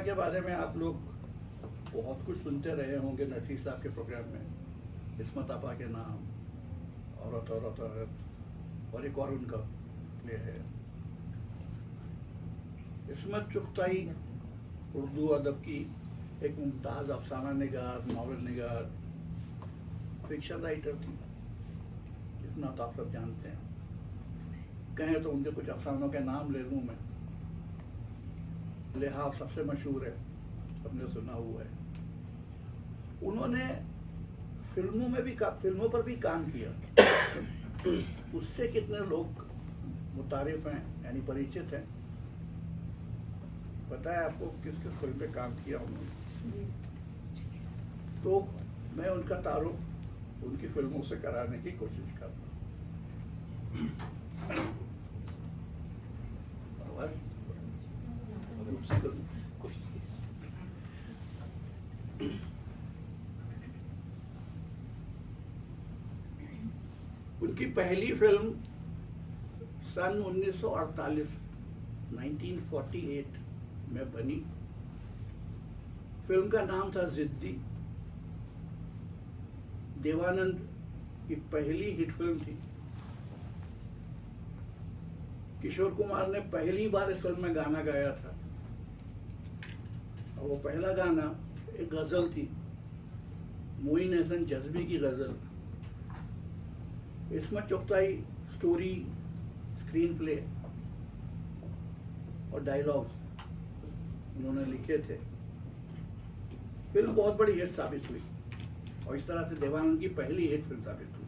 के बारे में आप लोग बहुत कुछ सुनते रहे होंगे नसीर साहब के प्रोग्राम में, इस्मत आपा के नाम, औरत औरत औरत, और एक और उनका प्ले है इस्मत चुगताई। उर्दू अदब की एक मुमताज़ अफसाना निगार, नावल निगार, फिक्शन राइटर थी, इतना तो आप सब जानते हैं। कहें तो उनके कुछ अफसानों के नाम ले लूँ मैं। लिहाफ सबसे मशहूर है, सबने सुना हुआ है। उन्होंने फिल्मों पर भी काम किया। उससे कितने लोग मुतारिफ हैं, यानी परिचित हैं? पता है आपको किस किस फिल्म पे काम किया उन्होंने? तो मैं उनका तारुफ उनकी फिल्मों से कराने की कोशिश करता हूँ। उनकी पहली फिल्म सन 1948 1948 में बनी। फिल्म का नाम था जिद्दी। देवानंद की पहली हिट फिल्म थी। किशोर कुमार ने पहली बार इस फिल्म में गाना गाया था, और वो पहला गाना एक गजल थी, मोइन हसन जज्बी की गजल। Ismat Chughtai story, screen play और डायलॉग्स उन्होंने लिखे थे। फिल्म बहुत बड़ी हिट साबित हुई और इस तरह से देवानंद की पहली हिट फिल्म साबित हुई।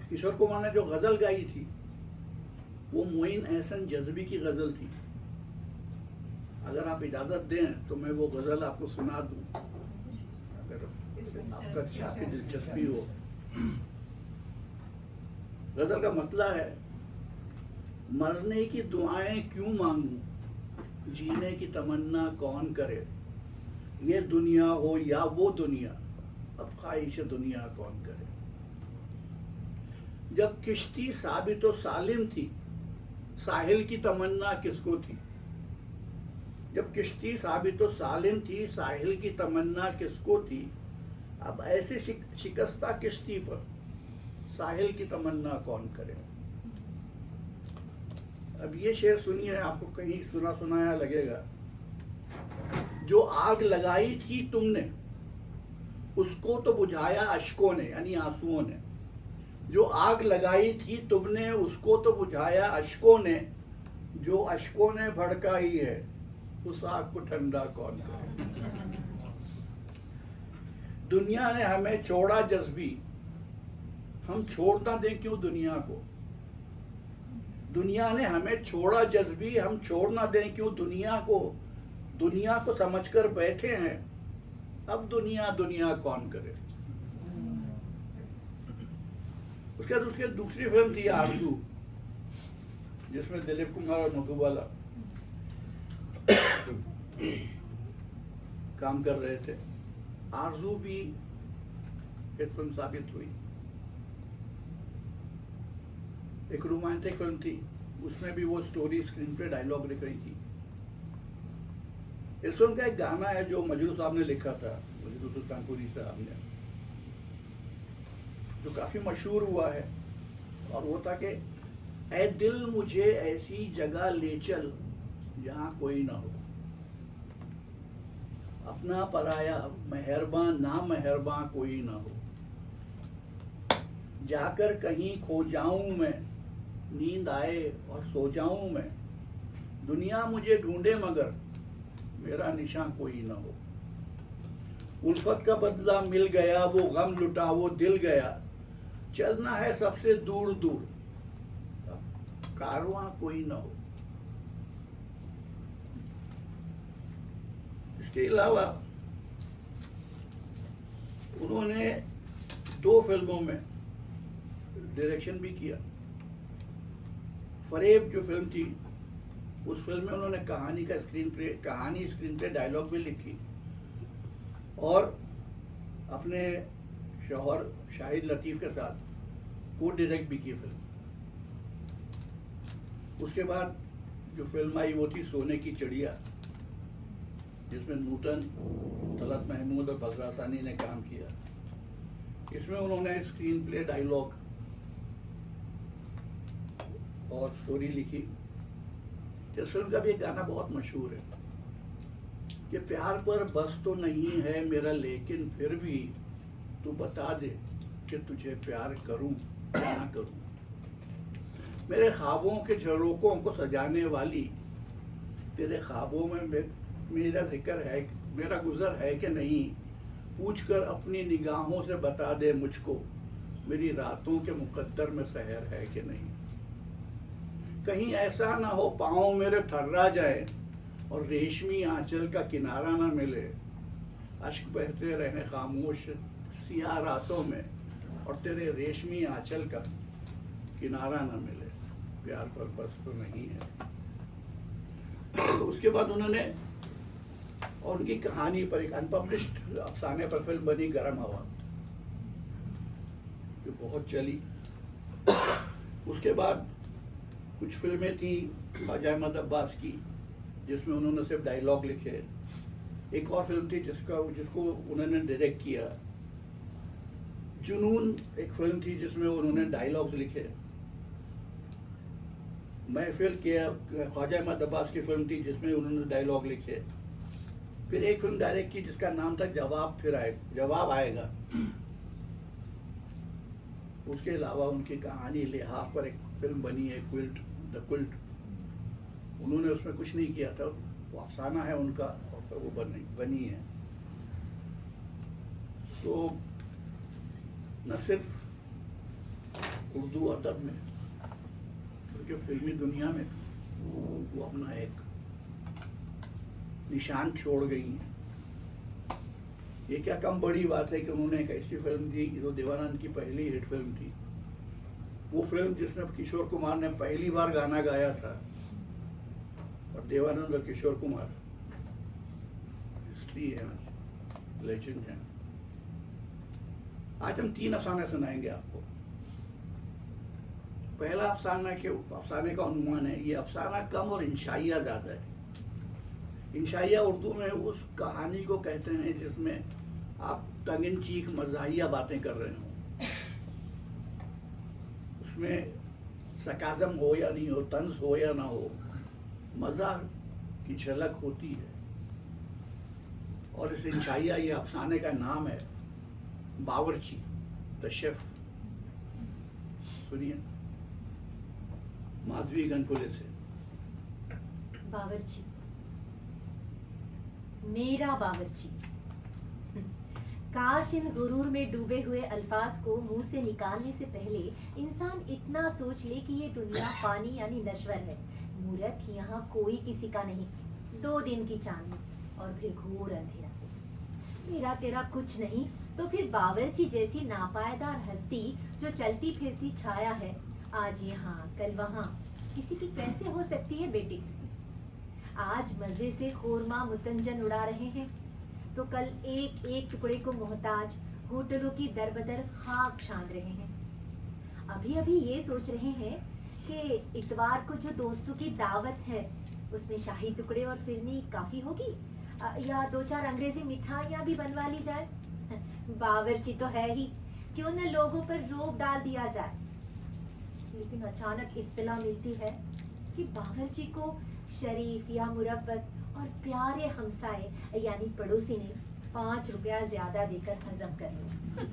किशोर कुमार ने जो गजल गाई थी वो मोइन हसन जज्बी की गजल थी। अगर आप इजाजत दें तो मैं वो गजल आपको सुना दूं, अगर आपकी दिलचस्पी हो। गजल का मतलब है, मरने की दुआएं क्यों मांगूं, जीने की तमन्ना कौन करे, ये दुनिया हो या वो दुनिया, अब ख्वाहिश दुनिया कौन करे। जब किश्ती साबित व सालिम थी, साहिल की तमन्ना किसको थी। जब किश्ती साबित व सालिम थी, साहिल की तमन्ना किसको थी, अब ऐसी शिकस्ता किश्ती पर साहिल की तमन्ना कौन करे। अब ये शेर सुनिए, आपको कहीं सुना सुनाया लगेगा। जो आग लगाई थी तुमने, उसको तो बुझाया अश्कों ने, यानी आंसुओं ने। जो आग लगाई थी तुमने, उसको तो बुझाया अश्कों ने, जो अश्कों ने भड़काई है, उस आग को ठंडा कौन करे। दुनिया ने हमें छोड़ा जज्बी, हम छोड़ ना दें क्यों दुनिया को। दुनिया ने हमें छोड़ा जज्बी, हम छोड़ ना दें क्यों दुनिया को। दुनिया को समझकर बैठे हैं, अब दुनिया दुनिया कौन करे। उसके बाद उसकी दूसरी फिल्म थी आरज़ू, जिसमें दिलीप कुमार और मधुबाला काम कर रहे थे। आरज़ू भी एक फिल्म साबित हुई। एक रोमांटिक फिल्म थी, उसमें भी वो स्टोरी, स्क्रीन पे, डायलॉग लिख रही थी। इस फिल्म का एक गाना है जो मजरू साहब ने लिखा था, मजरू सुल्तानपुरी साहब ने, जो काफी मशहूर हुआ है। और वो था कि ऐ दिल मुझे ऐसी जगह ले चल जहां कोई ना हो, अपना पराया मेहरबान ना मेहरबान कोई ना हो। जाकर कहीं खो जाऊं मैं, नींद आए और सो जाऊं मैं, दुनिया मुझे ढूंढे मगर मेरा निशान कोई ना हो। उल्फत का बदला मिल गया, वो गम लुटा, वो दिल गया, चलना है सबसे दूर दूर, कारवां कोई ना हो। इसके अलावा उन्होंने 2 फिल्मों में डायरेक्शन भी किया। फरेब जो फिल्म थी, उस फिल्म में उन्होंने कहानी स्क्रीन पे डायलॉग भी लिखी, और अपने शौहर शाहिद लतीफ़ के साथ को डायरेक्ट भी की फिल्म। उसके बाद जो फिल्म आई वो थी सोने की चिड़िया, जिसमें नूतन, तलत महमूद और बलराज सानी ने काम किया। इसमें उन्होंने स्क्रीन प्ले, डायलॉग और स्टोरी लिखी। इस फिल्म का भी एक गाना बहुत मशहूर है कि प्यार पर बस तो नहीं है मेरा, लेकिन फिर भी तू बता दे कि तुझे प्यार करूं या ना करूं। मेरे ख्वाबों के झरोकों को सजाने वाली, तेरे ख्वाबों में मेरा जिक्र है, मेरा गुजर है कि नहीं, पूछकर अपनी निगाहों से बता दे मुझको, मेरी रातों के मुकद्दर में सहर है कि नहीं। कहीं ऐसा ना हो पाँव मेरे थर्रा जाए और रेशमी आंचल का किनारा ना मिले, अश्क बहते रहे खामोश सियाह रातों में और तेरे रेशमी आंचल का किनारा ना मिले, प्यार पर बस तो नहीं है। तो उसके बाद उन्होंने, और उनकी कहानी पर एक अनपब्लिश्ड अफसाने पर फिल्म बनी गरम हवा, जो बहुत चली। उसके बाद कुछ फिल्में थी ख्वाजा अहमद अब्बास की, जिसमें उन्होंने सिर्फ डायलॉग लिखे। एक और फिल्म थी जिसको उन्होंने डायरेक्ट किया, जुनून एक फिल्म थी जिसमें उन्होंने डायलॉग्स लिखे। महफिल किया, ख्वाजा अहमद अब्बास की फिल्म थी जिसमें उन्होंने डायलॉग लिखे। फिर एक फिल्म डायरेक्ट की जिसका नाम था जवाब आएगा। उसके अलावा उनकी कहानी लिहाफ पर एक फिल्म बनी है, द क्विल्ट। उन्होंने उसमें कुछ नहीं किया था, वो अफसाना है उनका, और वो बनी है। तो न सिर्फ उर्दू अदब में बल्कि फिल्मी दुनिया में वो अपना एक निशान छोड़ गई हैं। ये क्या कम बड़ी बात है कि उन्होंने एक ऐसी फिल्म दी जो देवानंद की पहली हिट फिल्म थी, वो फिल्म जिसमें किशोर कुमार ने पहली बार गाना गाया था, और देवानंद और किशोर कुमार हिस्ट्री है, लेजेंड है। आज हम 3 अफसाने सुनाएंगे आपको। पहला अफसाने का अनुमान है, ये अफसाना कम और इंशाइया ज्यादा है। इंशाइया उर्दू में उस कहानी को कहते हैं जिसमें आप टंग चीक मज़ाहिया बातें कर रहे हो, उसमें सरकाज़म हो या नहीं हो, तंज हो या ना हो, मज़ाक की झलक होती है। और इस इंशाइया, ये अफसाने का नाम है बावर्ची, द शेफ। सुनिए माधवी गनपुले से। बावर्ची, मेरा बावर्ची। काश इन गुरूर में डूबे हुए अल्फाज को मुंह से निकालने से पहले इंसान इतना सोच ले कि ये दुनिया फानी यानी नश्वर है। मूर्ख, यहाँ कोई किसी का नहीं। 2 दिन की चांदनी और फिर घोर अंधेरा। मेरा तेरा कुछ नहीं तो फिर बावर्ची जैसी नापायदार हस्ती जो चलती फिरती छाया है, आज यहाँ कल वहाँ, किसी की कैसे हो सकती है बेटी? आज मजे से खोरमा मुतंजन उड़ा रहे हैं तो कल एक एक टुकड़े को मोहताज होटलों की दरबदर खाक छान रहे हैं। अभी अभी ये सोच रहे हैं कि इतवार को जो दोस्तों की दावत है उसमें शाही टुकड़े और फिरनी काफी होगी, या 2-4 अंग्रेजी मिठाइयाँ भी बनवा ली जाए। बावर्ची तो है ही, क्यों न लोगों पर रोक डाल दिया जाए। लेकिन अचानक इत्तला मिलती है कि बावर्ची को शरीफ या मुरव्वत और प्यारे हमसाए यानी पड़ोसी ने 5 रुपया ज्यादा देकर हजम कर लिया।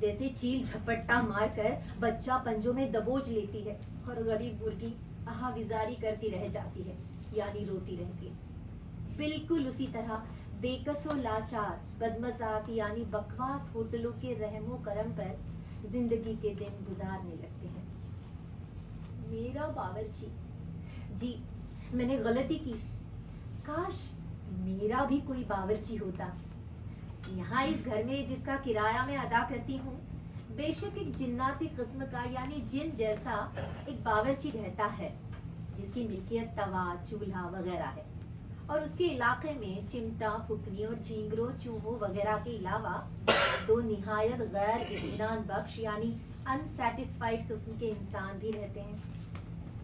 जैसे चील झपट्टा मारकर बच्चा पंजों में दबोच लेती है और गरीब मुर्गी आहाविजारी करती रह जाती है यानी रोती रहती है। बिल्कुल उसी तरह बेकसो लाचार बदमजाक यानी बकवास होटलों के रहमो करम पर जिंदगी के दिन गुजारने लगते हैं। मेरा बावर्ची, जी मैंने गलती की। काश मेरा भी कोई बावर्ची होता। यहाँ इस घर में जिसका किराया मैं अदा करती हूँ, बेशक एक जिन्नाती किस्म का यानी जिन जैसा एक बावर्ची रहता है, जिसकी मिल्कियत तवा, चूल्हा वगैरह है, और उसके इलाके में चिमटा, फुकनी और झींगरों, चूहों वगैरह के अलावा 2 निहायत गैर इत्मीनान बख्श यानी अनसैटिस्फाइड किस्म के इंसान भी रहते हैं।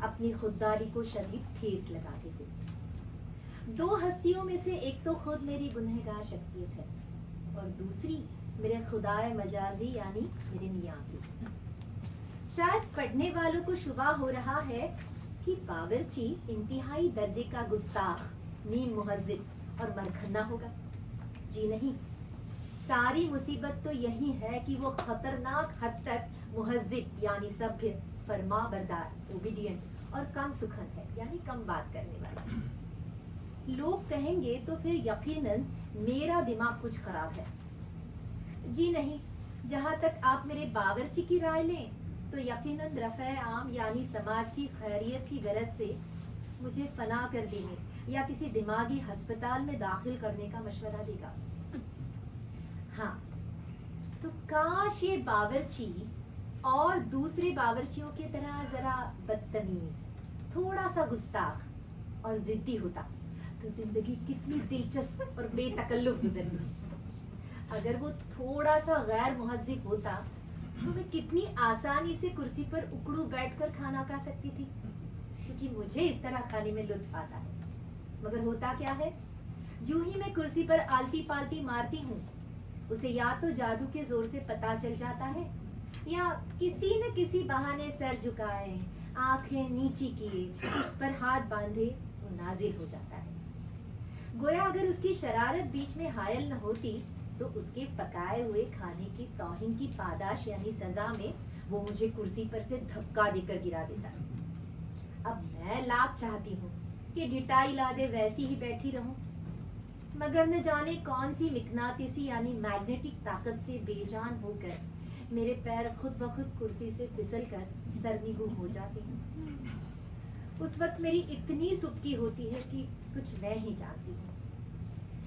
अपनी खुददारी को शदीद ठेस लगाते हुए। दो हस्तियों में से एक तो खुद मेरी गुनहगार शख्सियत है और दूसरी मेरे खुदाए मजाजी यानी मेरे मियाँ की। शायद पढ़ने वालों को शुबा हो रहा है कि बावर्ची इंतहाई दर्जे का गुस्ताख, नीम मुहज्जिब और मरखन्ना होगा। जी नहीं, सारी मुसीबत तो यही है कि वो खतरनाक हद तक मुहज्जिब यानी सभ्य, फरमा बरदार, ओबीडियंट और कम सुखन है यानी कम बात करने वाला। लोग कहेंगे तो फिर यकीनन मेरा दिमाग कुछ खराब है। जी नहीं, जहाँ तक आप मेरे बावर्ची की राय लें तो यकीनन रफ़े आम यानी समाज की खैरियत की गरज से मुझे फना कर देने या किसी दिमागी अस्पताल में दाखिल करने का मशवरा देगा। हाँ, तो काश ये बावर्ची और दूसरे बावर्चियों की तरह जरा बदतमीज, थोड़ा सा गुस्ताख और जिद्दी होता तो जिंदगी कितनी दिलचस्प और बेतकल्लुफ गुजरती। अगर वो थोड़ा सा गैर मुहज्जिब होता तो मैं कितनी आसानी से कुर्सी पर उकड़ू बैठकर खाना खा सकती थी, क्योंकि मुझे इस तरह खाने में लुत्फ आता है। मगर होता क्या है, जो ही मैं कुर्सी पर आलती पालती मारती हूँ उसे या तो जादू के जोर से पता चल जाता है या किसी न किसी बहाने सर झुकाए, आंखें नीची किए, पुष्ट पर हाथ बांधे वो नाजिल हो जाता है। गोया अगर उसकी शरारत बीच में हायल न होती तो उसके पकाए हुए खाने की तौहीन की पादाश यानी सजा में वो मुझे कुर्सी पर से धक्का देकर गिरा देता। अब मैं लाख चाहती हूँ कि ढिटाई लादे वैसी ही बैठी रहूं, मगर न जाने कौन सी मिकनातीसी यानी मैग्नेटिक ताकत से बेजान होकर मेरे पैर खुद ब खुद कुर्सी से फिसल कर सरनिगू हो जाते हैं। उस वक्त मेरी इतनी सुबकी होती है कि कुछ मैं ही जानती हूँ।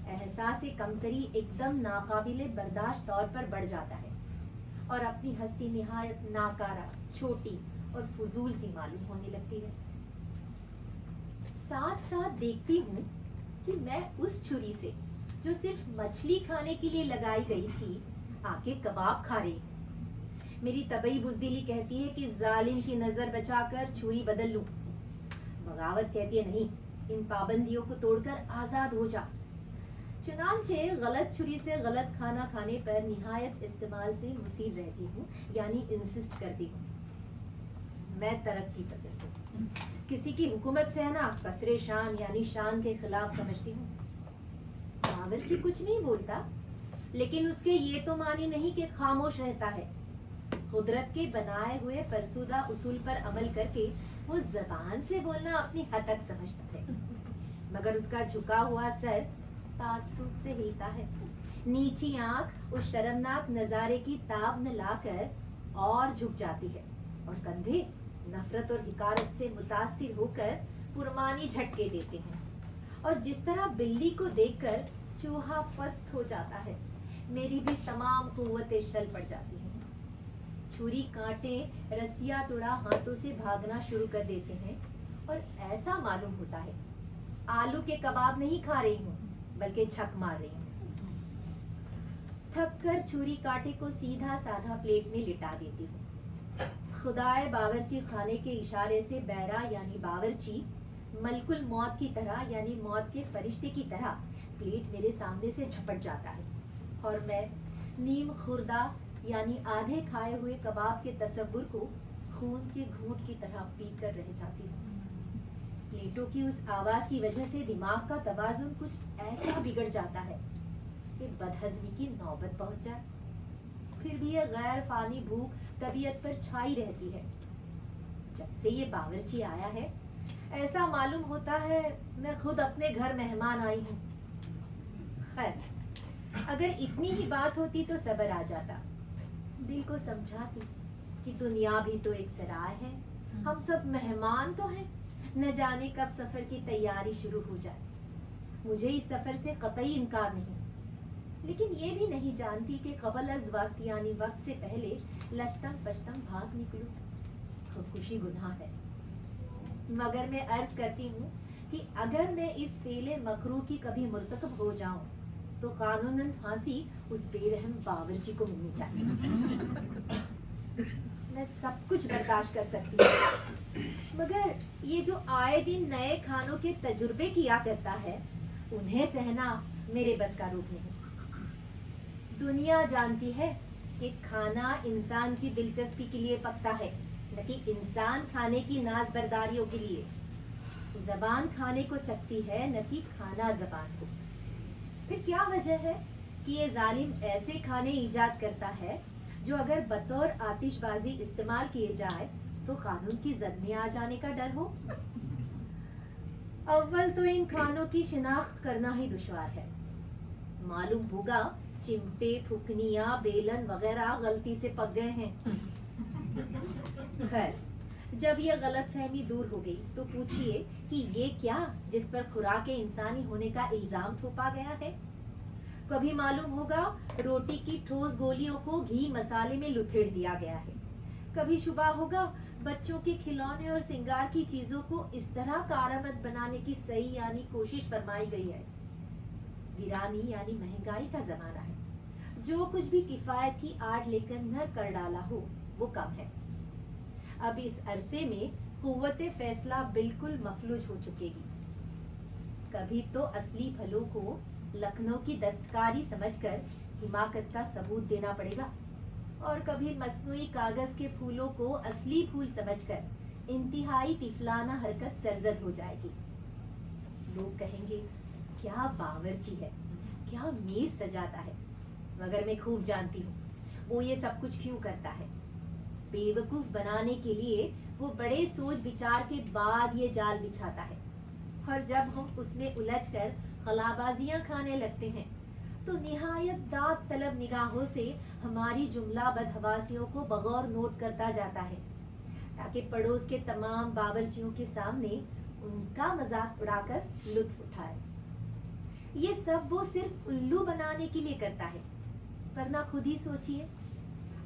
एहसास कमतरी एकदम नाकाबिले बर्दाश्त तौर पर बढ़ जाता है और अपनी हस्ती निहायत नाकारा, छोटी और फजूल सी मालूम होने लगती है। साथ साथ देखती हूँ कि मैं उस छुरी से जो सिर्फ मछली खाने के लिए लगाई गई थी आके कबाब खा रही हूँ। मेरी तबई बुजदिली कहती है कि जालिम की नजर बचाकर छुरी बदल लूं। बगावत कहती है नहीं, इन पाबंदियों को तोड़कर आजाद हो जा। चुनांचे गलत छुरी से गलत खाना खाने पर निहायत इस्तेमाल से मुसीर रहती हूँ यानी इंसिस्ट करती हूँ। मैं तरक्की पसंद हूँ, किसी की हुकूमत सहना कसरे शान यानी शान के खिलाफ समझती हूँ। बावर्ची कुछ नहीं बोलता, लेकिन उसके ये तो मानी नहीं कि खामोश रहता है। कुदरत के बनाए हुए फरसुदा उसूल पर अमल करके वो जबान से बोलना अपनी हद तक समझता है, मगर उसका झुका हुआ सर तासुब से हिलता है। नीची आंख उस शर्मनाक नजारे की ताब न लाकर और झुक जाती है और कंधे नफरत और हिकारत से मुतासिर होकर पुरमानी झटके देते हैं। और जिस तरह बिल्ली को देखकर चूहा पस्त हो जाता है, मेरी भी तमाम कुव्वतें शल पड़ जाती हैं। छुरी कांटे रस्सियां तुड़ा हाथों से भागना शुरू कर देते हैं और ऐसा मालूम होता है आलू के कबाब नहीं खा रही हूँ बल्कि झक मार रही हूँ। थक कर छुरी कांटे को सीधा साधा प्लेट में लिटा देती हूँ। खुदाए बावर्ची खाने के इशारे से बैरा यानी बावर्ची मलकुल मौत की तरह यानी मौत के फरिश्ते की तरह प्लेट मेरे सामने से झपट जाता है और मैं नीम खुर्दा यानी आधे खाए हुए कबाब के तसव्वुर को खून के घूंट की तरह पी कर रह जाती हूँ। प्लेटों की उस आवाज की वजह से दिमाग का तवाजुन कुछ ऐसा बिगड़ जाता है कि बदहजमी की नौबत पहुंच जाए। फिर भी यह गैर फानी भूख तबीयत पर छाई रहती है। जब से ये बावर्ची आया है ऐसा मालूम होता है मैं खुद अपने घर मेहमान आई हूँ। खैर, अगर इतनी ही बात होती तो सब्र आ जाता, दिल को समझाती कि दुनिया भी तो एक सराय है, हम सब मेहमान तो हैं, न जाने कब सफर की तैयारी शुरू हो जाए। मुझे इस सफर से कतई इनकार नहीं, लेकिन ये भी नहीं जानती कि कबल अज वक्त यानी वक्त से पहले लश्तम पश्तम भाग निकलूं। खुदकुशी गुनाह है, मगर मैं अर्ज करती हूँ कि अगर मैं इस फेले मकरू की कभी मुर्तकब हो जाऊं तो कानूनन फांसी उस बेरहम बावर्ची को मिलनी चाहिए। मैं सब कुछ बर्दाश्त कर सकती हूँ, मगर ये जो आए दिन नए खानों के तजुर्बे किया करता है, उन्हें सहना मेरे बस का रूप नहीं। दुनिया जानती है कि खाना इंसान की दिलचस्पी के लिए पकता है, न कि इंसान खाने की नाज़बरदारियों के लिए। जबान खाने को चखती है, न कि खाना जबान को। फिर क्या वजह है कि ये जालिम ऐसे खाने इजाद करता है जो अगर बतौर आतिशबाजी इस्तेमाल किए जाए तो कानून की जद में आ जाने का डर हो? अव्वल तो इन खानों की शिनाख्त करना ही दुश्वार है। मालूम होगा चिमटे, फुकनियां, बेलन वगैरह गलती से पक गए हैं। खैर, जब यह गलतफहमी दूर हो गई तो पूछिए कि ये क्या जिस पर खुराक इंसानी होने का इल्जाम थोपा गया है? कभी मालूम होगा रोटी की ठोस गोलियों को घी मसाले में लुथेड़ दिया गया है। कभी शुबा होगा बच्चों के खिलौने और सिंगार की चीजों को इस तरह कारामद बनाने की सही यानी कोशिश फरमाई गई है। वीरानी यानी महंगाई का जमाना है। जो कुछ भी किफायती आड़ लेकर न कर डाला हो वो कम है। अब इस अरसे में कुव्वते फैसला बिल्कुल मफलूज हो चुकेगी। कभी तो असली फलों को लखनऊ की दस्तकारी समझकर हिमाकत का सबूत देना पड़ेगा, और कभी मस्नुई कागज के फूलों को असली फूल समझकर इंतहाई तिफलाना हरकत सरजद हो जाएगी। लोग कहेंगे क्या बावर्ची है, क्या मेज सजाता है। मगर मैं खूब जानती हूँ वो ये सब कुछ क्यों करता है। बेवकूफ बनाने के लिए वो बड़े सोच विचार के बाद ये जाल बिछाता है, और जब हम उसमें उलझकर खलाबाजियां खाने लगते हैं तो निहायत दाद तलब निगाहों से हमारी जुमला बदहवासियों को बगौर नोट करता जाता है, ताकि पड़ोस के तमाम बावर्चियों के सामने उनका मजाक उड़ाकर लुत्फ उठाए। ये सब वो सिर्फ उल्लू बनाने के लिए करता है, वरना खुद ही सोचिए,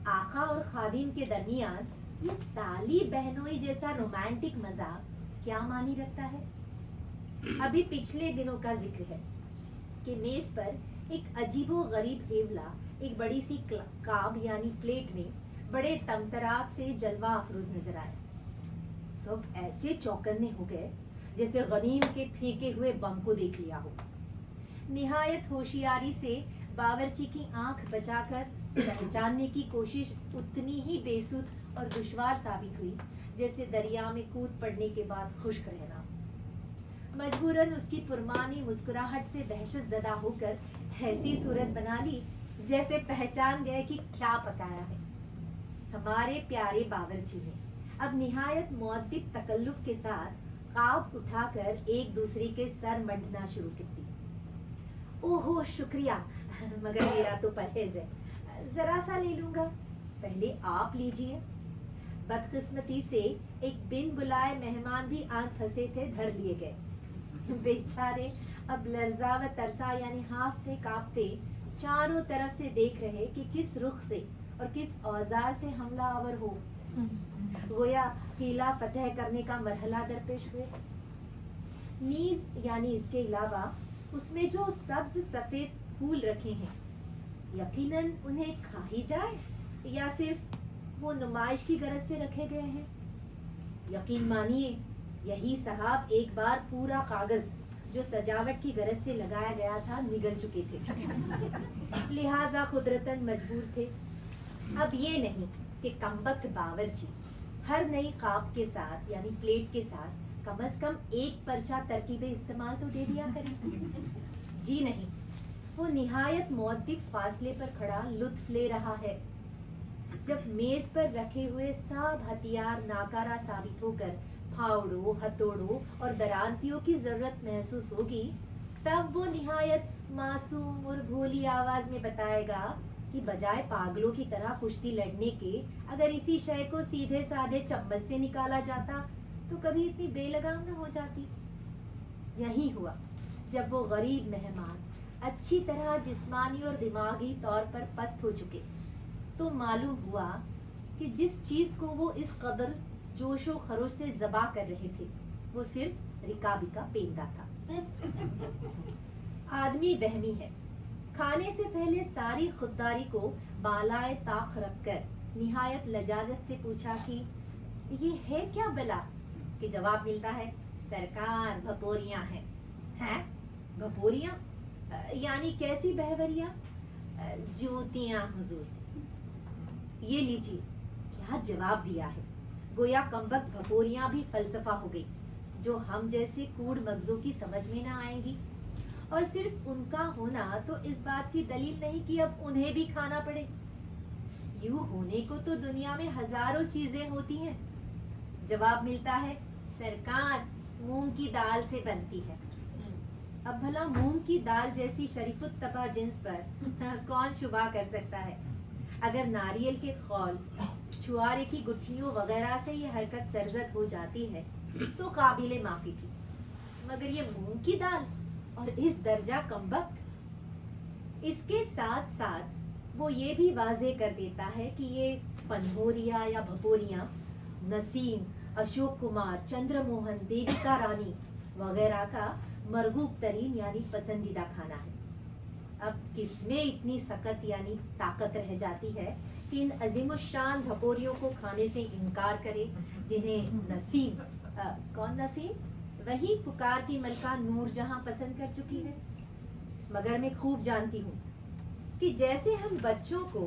आका और खादिम के दरमियान ये साली बहनोई जैसा रोमांटिक मजाक क्या मानी रखता है। अभी पिछले दिनों का जिक्र है कि मेज पर एक अजीबो गरीब हेवला एक बड़ी सी काब यानी प्लेट में बड़े तमतराक से जलवा अफरोज नजर आया। सब ऐसे चौकन्ने हो गए जैसे गनीम के फेंके हुए बम को देख लिया हो। निहायत होशियारी से बावर्ची की आंख बचाकर पहचानने की कोशिश उतनी ही बेसुध और दुश्वार साबित हुई जैसे दरिया में कूद पड़ने के बाद खुश्क रहना। मजबूरन उसकी पुरमानी मुस्कुराहट से दहशत ज़दा होकर ऐसी सूरत बना ली जैसे पहचान गए कि क्या पकाया है। हमारे प्यारे बावर्ची ने अब निहायत मुअद्दिब तकल्लुफ के साथ काब उठाकर एक दूसरे के सर मंडना शुरू कर दी। ओहो शुक्रिया, मगर मेरा तो परहेज है, जरा सा ले लूंगा, पहले आप लीजिए। बदकिस्मती से एक बिन बुलाए मेहमान भी आंख फंसे थे धर लिए गए। बेचारे अब लर्जा व तरसा यानी हांफते कांपते चारों तरफ से देख रहे कि किस रुख से और किस औजार से हमला आवर हो। गोया किला फतेह करने का मरहला दरपेश हुए। नीज यानी इसके अलावा उसमें जो सब्ज सफेद फूल रखे हैं, यकीनन उन्हें खा ही जाए या सिर्फ वो नुमाइश की गरज से रखे गए हैं। यकीन मानिए यही साहब एक बार पूरा कागज जो सजावट की गरज से लगाया गया था निगल चुके थे, लिहाजा कुदरतन मजबूर थे। अब ये नहीं कि कमबख्त बावर्ची हर नई काप के साथ यानी प्लेट के साथ कम से कम एक पर्चा तरकीबे इस्तेमाल तो दे दिया करें। जी नहीं, वो निहायत मुअद्दिब फासले पर खड़ा लुत्फ ले रहा है। जब मेज पर रखे हुए सब हथियार नाकारा साबित होकर फावड़ों, हथौड़ों और दरांतियों की जरूरत महसूस होगी, तब वो निहायत मासूम और भोली आवाज में बताएगा कि बजाय पागलों की तरह कुश्ती लड़ने के अगर इसी शय को सीधे साधे चम्मच से निकाला जाता तो कभी इतनी बेलगाम न हो जाती। यही हुआ जब वो गरीब मेहमान अच्छी तरह जिस्मानी और दिमागी तौर पर पस्त हो चुके, तो मालूम हुआ कि जिस चीज को वो इस कदर जोशो खरोश से जबा कर रहे थे वो सिर्फ रिकाबी का पेंदा था। आदमी वहमी है। खाने से पहले सारी खुददारी को बालाए ताक रखकर निहायत लजाजत से पूछा कि ये है क्या बला कि जवाब मिलता है, सरकार भपोरियां हैं। भपोरियां? यानी कैसी बहवरियां? जूतियां हुजूर। ये लीजिए, क्या जवाब दिया है। गोया कमबख्त भपोरियां भी फलसफा हो गई, जो हम जैसे कूड़ मगजों की समझ में ना आएंगी। और सिर्फ उनका होना तो इस बात की दलील नहीं कि अब उन्हें भी खाना पड़े। यूं होने को तो दुनिया में हजारों चीजें होती हैं। जवाब मिलता है, सरकार मूंग की दाल से बनती है। अब भला मूंग की दाल जैसी शरीफुत्तबा जिन्स पर कौन शुबा कर सकता है। अगर नारियल के खौल, छुआरे की गुठलियों वगैरह से ये हरकत सरजद हो जाती है तो काबिले माफी थी, मगर ये मूंग की दाल और इस दर्जा कमबख्त। इसके साथ साथ वो ये भी वाजे कर देता है कि ये पनहोरिया या भपोरियां नसीम, अशोक कुमार, चंद्रमोहन, देविका रानी वगैरह का मरगूब तरीन यानी पसंदीदा खाना है। अब किसमें इतनी सकत यानी ताकत रह जाती है कि इन अजीमुशान भपोरियों को खाने से इनकार करे, जिन्हें नसीम कौन नसीम? वही पुकार की मलका नूरजहां पसंद कर चुकी है। मगर मैं खूब जानती हूँ कि जैसे हम बच्चों को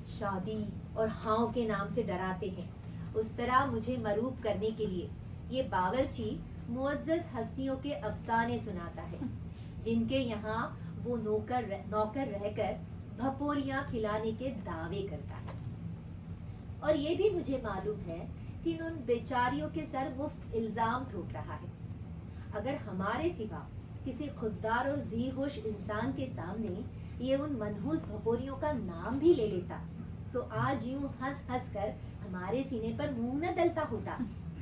शादी और हाव के नाम से डराते हैं, उस तरह मुझे मरूब करने के लिए ये बावर्ची मुअज्जज हस्तियों के अफसाने सुनाता है, जिनके यहाँ वो नौकर रहकर भपोरियां खिलाने के दावे करता है। और ये भी मुझे मालूम है कि उन बेचारियों के सर मुफ्त इल्जाम थोप रहा है। अगर हमारे सिवा किसी खुददार और जी-होश इंसान के सामने ये उन मनहूस भपोरियों का नाम भी ले लेता, तो आज यूं हंस हंस कर हमारे सीने पर मूंग न दलता होता,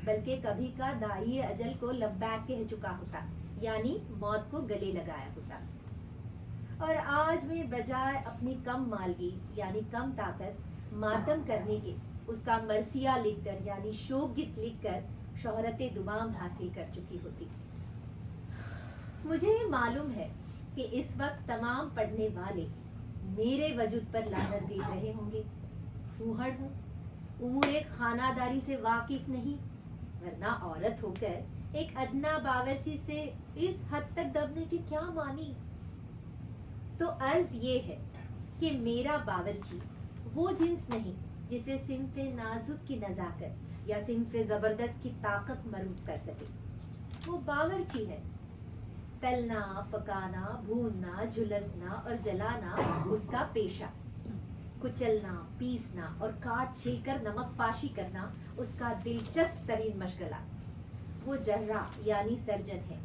बल्कि कभी का दाई अजल को लब्बैक कह चुका होता, यानी मौत को गले लगाया होता। और आज में बजाय अपनी कम मालगी यानी कम ताकत मातम करने के, उसका मरसिया लिखकर यानी शोक गीत लिखकर शोहरत दुमाम हासिल कर चुकी होती। मुझे मालूम है कि इस वक्त तमाम पढ़ने वाले मेरे वजूद पर लानत भेज रहे होंगे। फूहड़ हूँ, उमूरे खानादारी से वाकिफ नहीं, वरना औरत होकर एक अदना बावर्ची से इस हद तक दबने की क्या मानी। तो अर्ज ये है कि मेरा बावर्ची वो जिन्स नहीं जिसे सिंफे नाजुक की नजाकत या सिंफे जबरदस्त की ताकत मरूब कर सके। वो बावर्ची है। तलना, पकाना, भूनना, झुलसना और जलाना उसका पेशा। कुचलना, पीसना और काट छीलकर नमक पाशी करना उसका दिलचस्प तरीन मशगला। वो जर्रा यानी सर्जन है।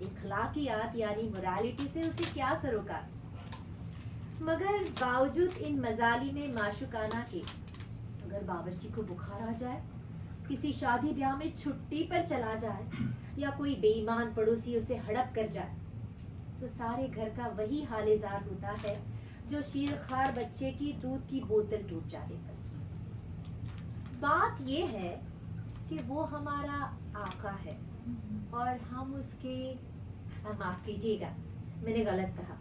इखलाकियात यानी मोरालिटी से उसे क्या सरोकार। मगर बावजूद इन मजाली में माशुकाना के, अगर बावर्ची को बुखार आ जाए, किसी शादी ब्याह में छुट्टी पर चला जाए या कोई बेईमान पड़ोसी उसे हड़प कर जाए, तो सारे घर का वही हालेजार होता है जो शीरखार बच्चे की दूध की बोतल टूट जाने पर। बात ये है कि वो हमारा आका है और हम उसके, माफ कीजिएगा मैंने गलत कहा,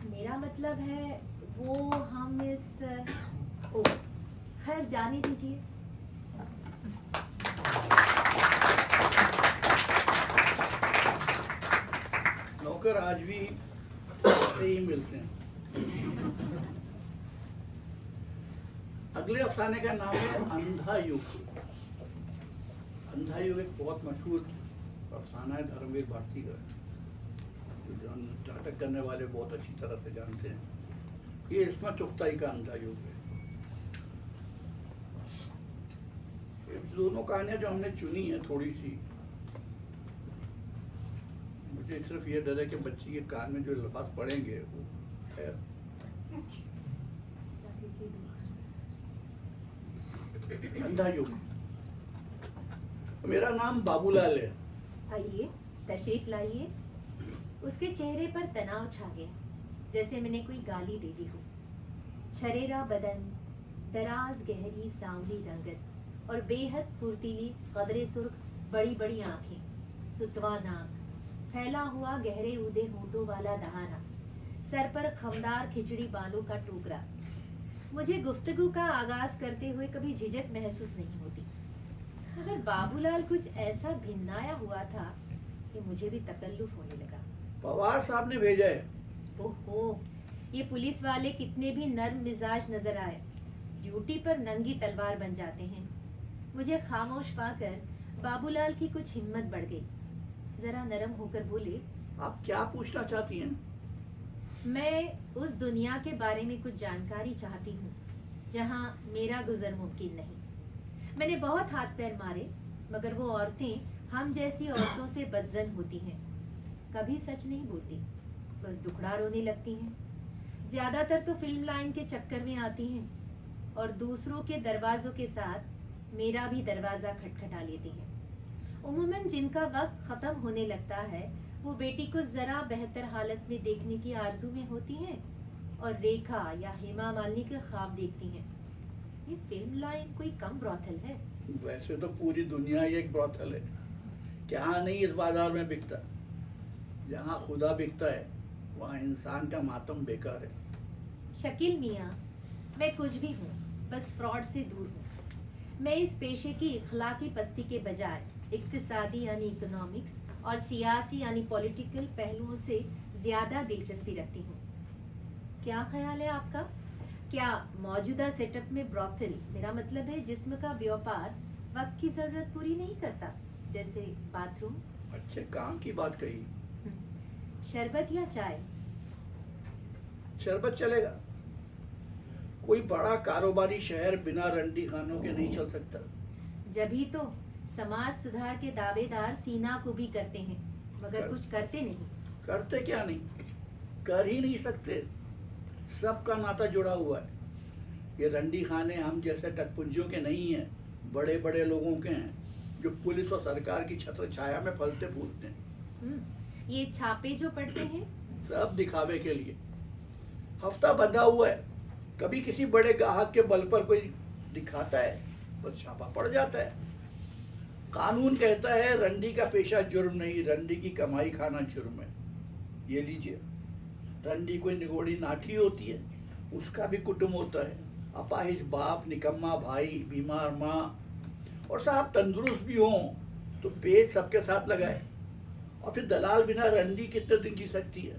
मेरा मतलब है वो हम इस, ओ खैर जाने दीजिए। नौकर आज भी ऐसे ही मिलते हैं। अगले अफसाने का नाम है अंधा युग। अंधा युग एक बहुत मशहूर अफसाना है धर्मवीर भारती का, जो नाटक करने वाले बहुत अच्छी तरह से जानते हैं। ये इस्मा चुगताई का अंधा युग है। ये दोनों कहानियां जो हमने चुनी है थोड़ी सी, मुझे सिर्फ ये डर है कि बच्ची के कान में जो लफ्ज़ पड़ेंगे वो खैर। अंधा युग। मेरा नाम बाबूलाल है। आइए तशरीफ लाइए। उसके चेहरे पर तनाव छा गया, जैसे मैंने कोई गाली दे दी हो। छरेरा बदन, दराज गहरी सांवली रंगत और बेहद फुर्तीली कदरे सुर्ख बड़ी बड़ी आंखें, सुतवा नाक, फैला हुआ गहरे उदे होठों वाला दहाना, सर पर खमदार खिचड़ी बालों का टोकरा। मुझे गुफ्तगू का आगाज करते हुए कभी झिझक महसूस नहीं होती। मगर बाबूलाल कुछ ऐसा भिन्नाया हुआ था कि मुझे भी तकल्लुफ होने लगा। पवार साहब ने भेजा है। ओहो, ये पुलिस वाले कितने भी नर्म मिजाज नजर आए, ड्यूटी पर नंगी तलवार बन जाते हैं। मुझे खामोश पाकर बाबूलाल की कुछ हिम्मत बढ़ गई। जरा नरम होकर बोले, आप क्या पूछना चाहती हैं? मैं उस दुनिया के बारे में कुछ जानकारी चाहती हूँ जहाँ मेरा गुजर मुमकिन नहीं। मैंने बहुत हाथ पैर मारे, मगर वो औरतें हम जैसी औरतों से बदजन होती हैं। कभी सच नहीं बोलती, बस दुखड़ा रोने लगती हैं। ज्यादातर तो फिल्म लाइन के चक्कर में आती हैं और दूसरों के दरवाजों के साथ मेरा भी दरवाजा खटखटा लेती हैं। उम्मन जिनका वक्त खत्म होने लगता है वो बेटी को जरा बेहतर हालत में देखने की आरजू में होती हैं और रेखा या हेमा मालिनी के ख्वाब देखती हैं। ये फिल्म लाइन कोई कम ब्रॉथल है? वैसे तो पूरी दुनिया ही एक ब्रॉथल है। क्या नहीं इस बाजार में बिकता। जहाँ खुदा बिकता है वहाँ इंसान का मातम बेकार है। शकील मियाँ, मैं कुछ भी हूँ, बस फ्रॉड से दूर हूँ। मैं इस पेशे की इखलाकी पस्ती के बजाय इक्तिसादी यानी इकोनॉमिक्स और सियासी यानी पॉलिटिकल पहलुओं से ज्यादा दिलचस्पी रखती हूँ। क्या ख्याल है आपका? क्या मौजूदा सेटअप में ब्रॉथल, मेरा मतलब है जिस्म का व्यापार, वक्त की जरूरत पूरी नहीं करता, जैसे बाथरूम? अच्छे काम की बात कही। शरबत या चाय? शरबत चलेगा। कोई बड़ा कारोबारी शहर बिना रंडी खानों के नहीं चल सकता। जभी तो समाज सुधार के दावेदार सीना को भी करते हैं, मगर कुछ करते नहीं। करते क्या नहीं, कर ही नहीं सकते। सबका नाता जुड़ा हुआ है। ये रंडी खाने हम जैसे टटपुंजियों के नहीं हैं, बड़े बड़े लोगों के हैं जो पुलिस और सरकार की छत्र छाया में फलते फूलते हैं। ये छापे जो पड़ते हैं सब दिखावे के लिए। हफ्ता बंधा हुआ है, कभी किसी बड़े ग्राहक के बल पर कोई दिखाता है, बस छापा पड़ जाता है। कानून कहता है रंडी का पेशा जुर्म नहीं, रंडी की कमाई खाना जुर्म है। ये लीजिए, रंडी कोई निगोड़ी नाठी होती है, उसका भी कुटुंब होता है। अपाहिज बाप, निकम्मा भाई, बीमार माँ, और साहब तंदुरुस्त भी हों तो पेट सबके साथ लगाए। और फिर दलाल बिना रंडी कितने दिन जी सकती है?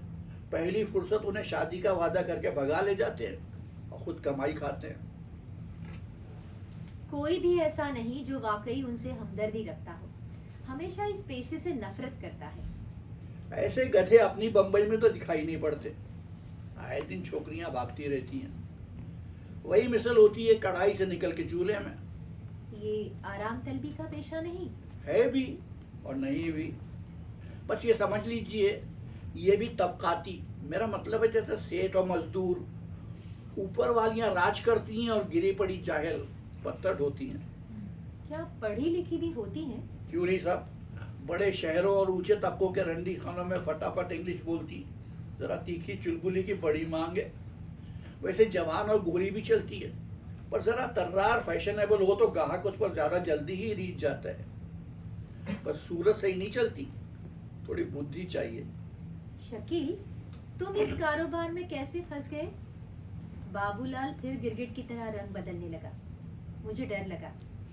पहली फुर्सत उन्हें शादी का वादा करके भगा ले जाते हैं और खुद कमाई खाते हैं। कोई भी ऐसा नहीं जो वाकई उनसे हमदर्दी रखता हो, हमेशा इस पेशे से नफरत करता है। ऐसे गधे अपनी बंबई में तो दिखाई नहीं पड़ते। आए दिन छोकरियां भागती रहती हैं। वही मिसल होती है कढ़ाई से निकल के चूल्हे में। ये आराम तलबी का पेशा नहीं है भी और नहीं भी। बस ये समझ लीजिए, ये भी तबकाती, मेरा मतलब है जैसे सेठ और मजदूर, ऊपर वालियां राज करती हैं और गिरी पड़ी जाहिल पत्थर ढोती हैं। क्या पढ़ी लिखी भी होती हैं? क्यों नहीं साहब, बड़े शहरों और ऊंचे तबकों के रंडी खानों में फटाफट इंग्लिश बोलती, जरा तीखी चुलबुली की बड़ी मांग है। वैसे जवान और गोरी भी चलती है, पर जरा तर्रार फैशनेबल हो तो ग्राहक उस पर ज्यादा जल्दी ही रीझ जाता है। बस सूरत से ही नहीं चलती, थोड़ी बुद्धि चाहिए। शकील, तुम इस कारोबार में कैसे फंस गए? बाबूलाल फिर गिरगिट की तरह रंग बदलने लगा। मुझे डर लगा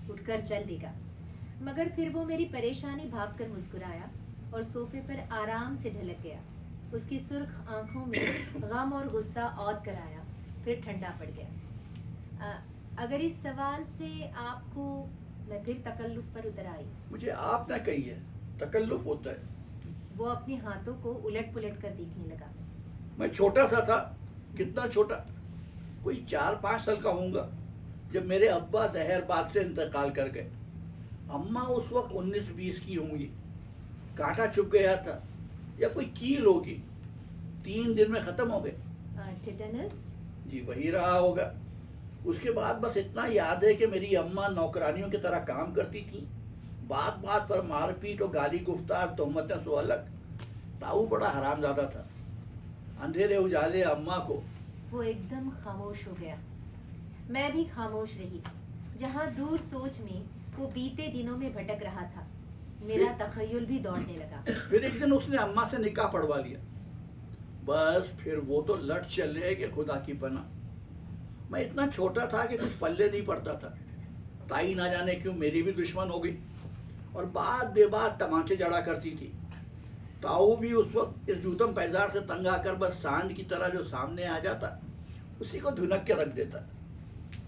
उठकर चल देगा, मगर फिर वो मेरी परेशानी भांप कर मुस्कुराया और सोफे पर आराम से ढलक गया। उसकी सुर्ख आंखों में गम और गुस्सा औध कर आया, फिर ठंडा पड़ गया। अगर इस सवाल से आपको, मैं फिर तकल्लुफ पर उतर आई। मुझे आप ना कही है, तकल्लुफ होता है। वो अपने हाथों को उलट पुलट कर देखने लगा। मैं छोटा सा था, कितना छोटा, कोई 4-5 साल का होऊंगा जब मेरे अब्बा जहरबाद से इंतकाल कर गए। अम्मा उस वक्त 19-20 की होंगी। कांटा चुभ गया था या कोई कील होगी, 3 दिन में खत्म हो गए। टिटेनस? जी वही रहा होगा। उसके बाद बस इतना याद है कि मेरी अम्मा नौकरानियों की तरह काम करती थी। बात बात पर मारपीट और गाली गुफ्तार, तोहमतें सो अलग। ताऊ बड़ा हरामजादा था। अंधेरे उजाले अम्मा को। वो एकदम खामोश हो गया। मैं भी खामोश रही। जहाँ दूर सोच में वो बीते दिनों में भटक रहा था, मेरा तखय्युल भी दौड़ने लगा। फिर एक दिन उसने अम्मा से निकाह पढ़वा लिया। बस फिर वो तो लट चले कि खुदा की पनाह। मैं इतना छोटा था कि कुछ पल्ले नहीं पड़ता था। ताई ना जाने क्यों मेरी भी दुश्मन हो गई और बात बेबात तमाचे जड़ा करती थी। ताऊ भी उस वक्त इस जूतम पैजार से तंग आकर बस सांड की तरह जो सामने आ जाता उसी को धुनक के रख देता,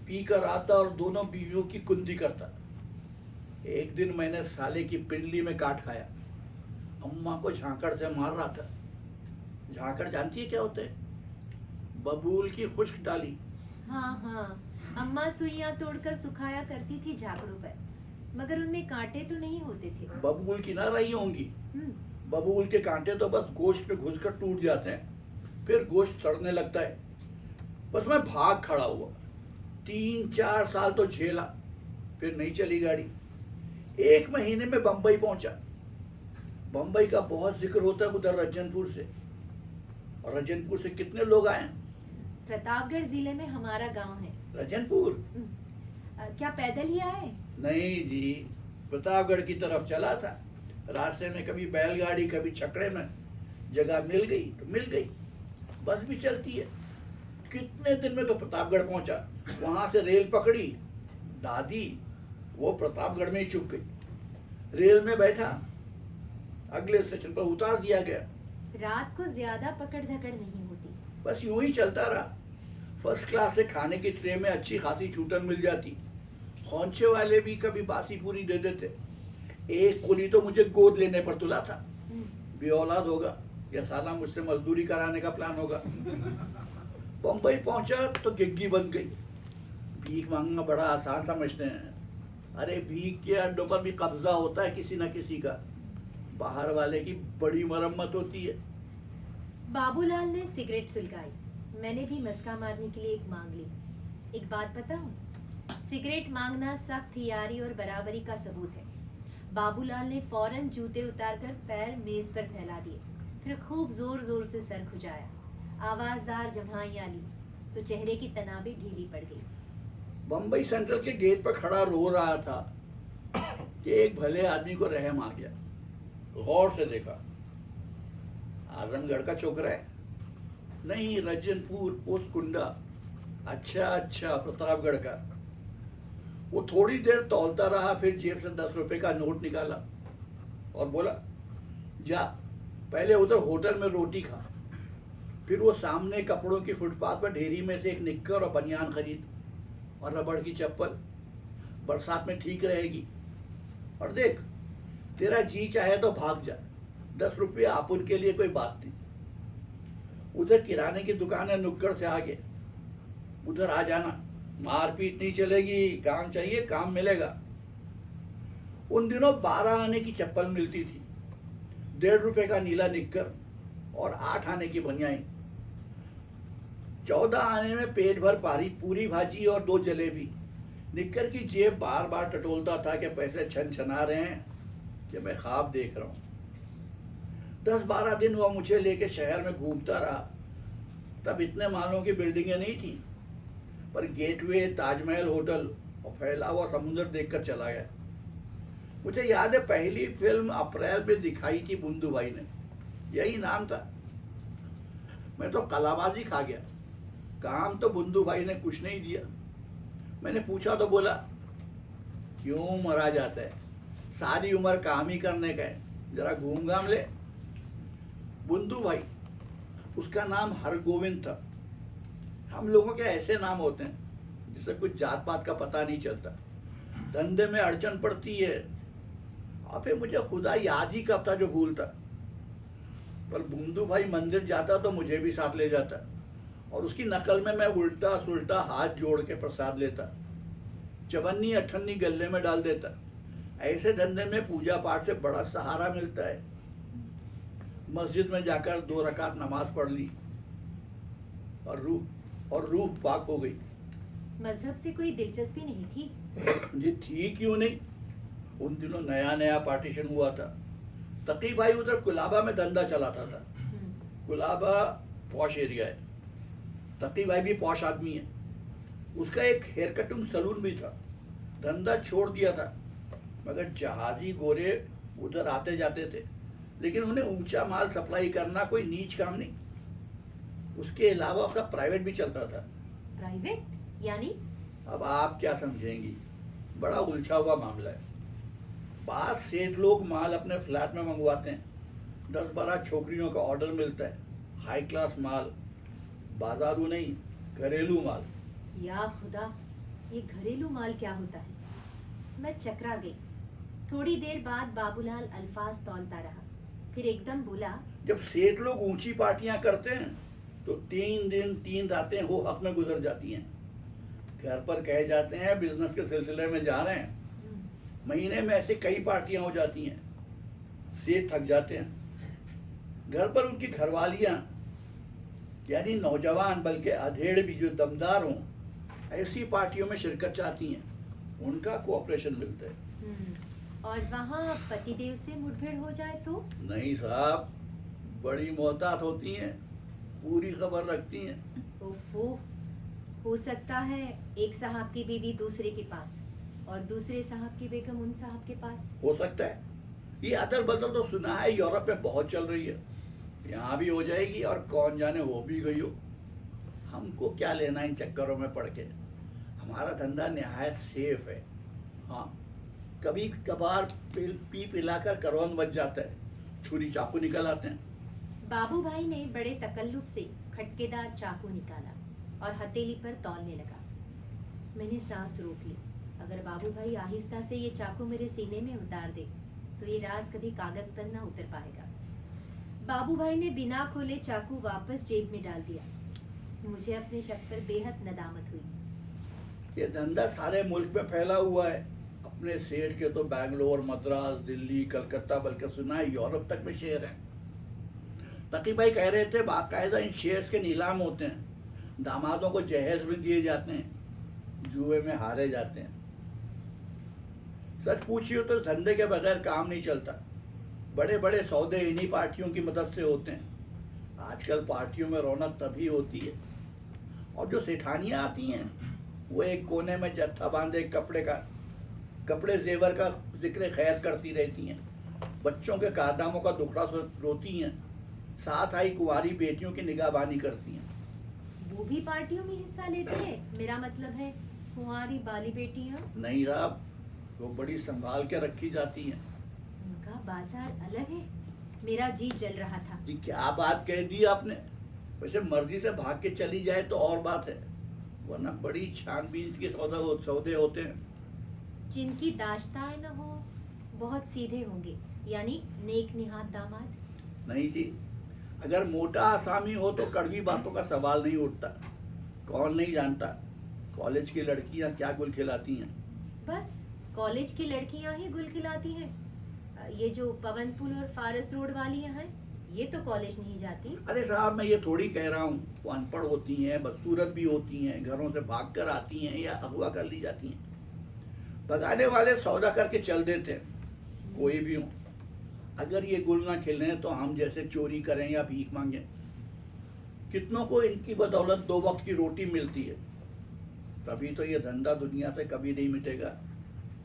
पी कर आता और दोनों बीवियों की कुंदी करता। एक दिन मैंने साले की पिंडली में काट खाया। अम्मा को झांकड़ से मार रहा था। झांकड़ जानती है क्या होते है? बबूल की खुश्क डाली। हाँ हाँ, अम्मा सुइयां तोड़कर सुखाया करती थी झाकड़ों पर, मगर उनमें कांटे तो नहीं होते थे। बबूल की ना रही होंगी। हम्म, बबूल के कांटे तो बस गोश्त पे घुसकर टूट जाते हैं, फिर गोश्त सड़ने लगता है। बस मैं भाग खड़ा हुआ। 3-4 साल तो झेला, फिर नहीं चली गाड़ी। 1 महीने में बंबई पहुंचा। बंबई का बहुत जिक्र होता है उधर रज्जनपुर से। और रज्जनपुर से कितने लोग आए? प्रतापगढ़ जिले में हमारा गांव है। रज्जनपुर? क्या पैदल ही आए? नहीं जी, प्रतापगढ़ की तरफ चला था। रास्ते में कभी बैलगाड़ी कभी छकड़े में जगह मिल गई तो मिल गई। बस भी चलती है। कितने दिन में तो प्रतापगढ़ पहुंचा। वहां से रेल पकड़ी। दादी वो प्रतापगढ़ में ही चुप गई। रेल में बैठा, अगले स्टेशन पर उतार दिया गया। रात को ज्यादा पकड़ धकड़ नहीं होती। बस यूं ही चलता रहा। फर्स्ट क्लास से खाने की ट्रे में अच्छी खासी छूटन मिल जाती। खौंचे वाले भी कभी बासी पूरी दे देते। एक कुली तो मुझे गोद लेने पर तुला था। भी औलाद होगा या साला मुझसे मजदूरी कराने का प्लान होगा। बम्बई पहुंचा तो गिग्गी बन गई। भीख मांगना बड़ा आसान समझते हैं। अरे भीख के अड्डों पर भी कब्जा होता है किसी न किसी का। बाहर वाले की बड़ी मरम्मत होती है। बाबूलाल ने सिगरेट सुलगाई। मैंने भी मस्का मारने के लिए एक मांग ली। एक बात बताऊं, सिगरेट मांगना सख्त यारी और बराबरी का सबूत है। बाबूलाल ने फौरन जूते उतारकर पैर मेज पर फैला दिए, फिर खूब जोर जोर से सर खुजाया। आवाजदार जम्हाइयां ली तो चेहरे की तनाबें ढीली पड़ गई। बम्बई सेंट्रल के गेट पर खड़ा रो रहा था कि एक भले आदमी को रहम आ गया। गौर से देखा, आजमगढ़ का छोकरा है? नहीं, रज्जनपुर पोस्ट कुंडा। अच्छा अच्छा, प्रतापगढ़ का। वो थोड़ी देर तौलता रहा, फिर जेब से 10 रुपए का नोट निकाला और बोला, जा पहले उधर होटल में रोटी खा, फिर वो सामने कपड़ों की फुटपाथ पर ढेरी में से एक निक्कर और बनियान खरीद और रबड़ की चप्पल, बरसात में ठीक रहेगी। और देख, तेरा जी चाहे तो भाग जा, 10 रुपये आपुन के लिए कोई बात नहीं। उधर किराने की दुकान है नुक्कड़ से आगे, उधर आ जाना। मारपीट नहीं चलेगी, काम चाहिए काम मिलेगा। उन दिनों 12 आने की चप्पल मिलती थी, 1.5 रुपए का नीला निक्कर और 8 आने की बनियान। 14 आने में पेट भर पूरी भाजी और 2 जलेबी। निक्कर की जेब बार बार टटोलता था कि पैसे छन छना रहे हैं कि मैं ख्वाब देख रहा हूँ। 10-12 दिन वह मुझे लेके शहर में घूमता रहा। तब इतने मालों की बिल्डिंगें नहीं थी, पर गेटवे, ताजमहल होटल और फैला हुआ समुद्र देखकर चला गया। मुझे याद है पहली फिल्म अप्रैल में दिखाई थी बुंदू भाई ने, यही नाम था। मैं तो कलाबाजी खा गया। काम तो बुंदू भाई ने कुछ नहीं दिया। मैंने पूछा तो बोला, क्यों मरा जाता है, सारी उम्र काम ही करने का है, जरा घूम घाम ले। बुंदू भाई, उसका नाम हरगोविंद था। हम लोगों के ऐसे नाम होते हैं जिससे कुछ जात पात का पता नहीं चलता। धंधे में अड़चन पड़ती है और फिर मुझे खुदा याद ही कब था जो भूलता। पर बुंदू भाई मंदिर जाता तो मुझे भी साथ ले जाता और उसकी नकल में मैं उल्टा सुल्टा हाथ जोड़ के प्रसाद लेता, चवन्नी अठन्नी गले में डाल देता। ऐसे धंधे में पूजा पाठ से बड़ा सहारा मिलता है। मस्जिद में जाकर 2 रकात नमाज पढ़ ली और रूह पाक हो गई। मजहब से कोई दिलचस्पी नहीं थी? जी थी क्यों नहीं। उन दिनों नया नया पार्टीशन हुआ था। तकी भाई उधर कुलाबा में धंधा चलाता था। कुलाबा पॉश एरिया है। तकी भाई भी पॉश आदमी है। उसका एक हेयर कटिंग सलून भी था। धंधा छोड़ दिया था, मगर जहाजी गोरे उधर आते जाते थे, लेकिन उन्हें ऊंचा माल सप्लाई करना कोई नीच काम नहीं। उसके अलावा उसका प्राइवेट भी चलता था। प्राइवेट यानी? अब आप क्या समझेंगी, बड़ा उलझा हुआ मामला है। बाहर सेठ लोग माल अपने फ्लैट में मंगवाते हैं, 10-12 छोकरियों का ऑर्डर मिलता है, हाई क्लास माल, बाजारू नहीं, घरेलू माल। या खुदा, ये घरेलू माल क्या होता है? मैं चकरा गई। थोड़ी देर बाद बाबूलाल अल्फाज तौलता रहा, फिर एकदम बोला, जब सेठ लोग ऊंची पार्टियां करते हैं तो 3 दिन 3 रातें हो हक में गुजर जाती हैं। घर पर कहे जाते हैं बिजनेस के सिलसिले में जा रहे हैं, महीने में ऐसे कई पार्टियां हो जाती हैं। सेठ थक जाते हैं। घर पर उनकी घरवालियां यानी नौजवान बल्कि अधेड़ भी जो दमदार हों, ऐसी पार्टियों में शिरकत चाहती हैं, उनका कोऑपरेशन मिलता है। और वहाँ पतिदेव से मुठभेड़ हो जाए तो? नहीं साहब, बड़ी मोहतात होती हैं, पूरी खबर रखती हैं। ओफो, हो सकता है एक साहब की बीवी दूसरे के पास और दूसरे साहब की बेगम उन साहब के पास। हो सकता है। ये अदल बदल तो सुना है यूरोप में बहुत चल रही है, यहाँ भी हो जाएगी और कौन जाने हो भी गई हो। हमको क्या लेना इन चक्करों में पड़ के, हमारा धंधा निहायत सेफ है। हाँ, कभी कभार पी पिलाकर करौन बच जाता है, छुरी चाकू निकल आते हैं। बाबू भाई ने बड़े तकल्लुफ से खटकेदार चाकू निकाला और हथेली पर तौलने लगा। मैंने सांस रोक ली। अगर बाबू भाई आहिस्ता से ये चाकू मेरे सीने में उतार दे तो ये राज कभी कागज पर ना उतर पाएगा। बाबू भाई ने बिना खोले चाकू वापस जेब में डाल दिया। मुझे अपने शक पर बेहद नदामत हुई। ये धंधा सारे मुल्क में फैला हुआ है। अपने सेठ के तो बैंगलोर, मद्रास, दिल्ली, कलकत्ता, बल्कि सुना है यूरोप तक में शेयर हैं। तकी भाई कह रहे थे बाकायदा इन शेयर्स के नीलाम होते हैं, दामादों को जहेज भी दिए जाते हैं, जुए में हारे जाते हैं। सच पूछिए तो धंधे के बगैर काम नहीं चलता। बड़े बड़े सौदे इन्हीं पार्टियों की मदद से होते हैं। आजकल पार्टियों में रौनक तभी होती है, और जो सेठानियाँ आती हैं वो एक कोने में जत्था बांधे कपड़े जेवर का जिक्र खैर करती रहती हैं, बच्चों के कारनामों का दुखड़ा रोती हैं, साथ आई कुंवारी बेटियों की निगाहबानी करती हैं। वो भी पार्टियों में हिस्सा लेते हैं? मेरा मतलब है कुंवारी बाली बेटियां। नहीं साहब, वो बड़ी संभाल के रखी जाती हैं। उनका बाजार अलग है। मेरा जी जल रहा था। जी क्या बात कह दी आपने। वैसे मर्जी से भाग के चली जाए तो और बात है, वरना बड़ी छानबीन के सौदे होते हैं। जिनकी दाश्ताएं न हो बहुत सीधे होंगे, यानी नेक निहात दामाद। नहीं जी, अगर मोटा आसामी हो तो कड़वी बातों का सवाल नहीं उठता। कौन नहीं जानता कॉलेज की लड़कियां क्या गुल खिलाती हैं। बस कॉलेज की लड़कियां ही गुल खिलाती हैं? ये जो पवन पुल और फारस रोड वाली हैं, ये तो कॉलेज नहीं जाती। अरे साहब, मैं ये थोड़ी कह रहा हूँ, वो अनपढ़ होती हैं, बदसूरत भी होती हैं, घरों से भाग कर आती हैं या अगवा कर ली जाती हैं। भगाने वाले सौदा करके चल देते हैं, कोई भी हो। अगर ये गुल ना खिले तो हम जैसे चोरी करें या भीख मांगें। कितनों को इनकी बदौलत 2 वक्त की रोटी मिलती है। तभी तो ये धंधा दुनिया से कभी नहीं मिटेगा।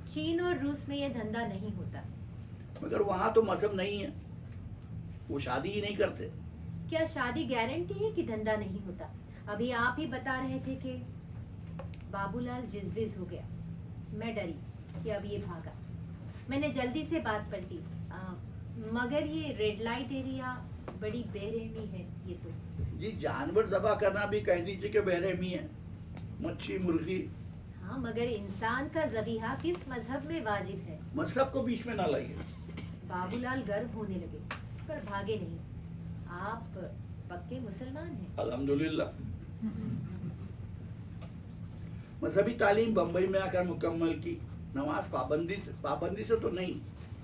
चीन और रूस में ये धंधा नहीं होता। मगर वहाँ तो मजहब नहीं है, वो शादी ही नहीं करते। क्या शादी गारंटी है कि धंधा नहीं होता? अभी आप ही बता रहे थे कि। बाबूलाल जिजविज हो गया। मैं डरी कि अब ये भागा। मैंने जल्दी से बात पलटी। मगर ये रेड लाइट एरिया बड़ी बेरहमी है ये तो। जी, जानवर ज़बा करना भी कह दीजिए कि बेरहमी है, मच्छी मुर्गी। हाँ, मगर इंसान का ज़बीहा किस मजहब में वाजिब है? मजहब को बीच में ना लाइए। बाबूलाल गर्व होने लगे, पर भागे नहीं। आप पक्के मुसलमान हैं? अल्हम्दुलिल्लाह। मजहबी तालीम बम्बई में आकर मुकम्मल की। नमाज पाबंदी से तो नहीं,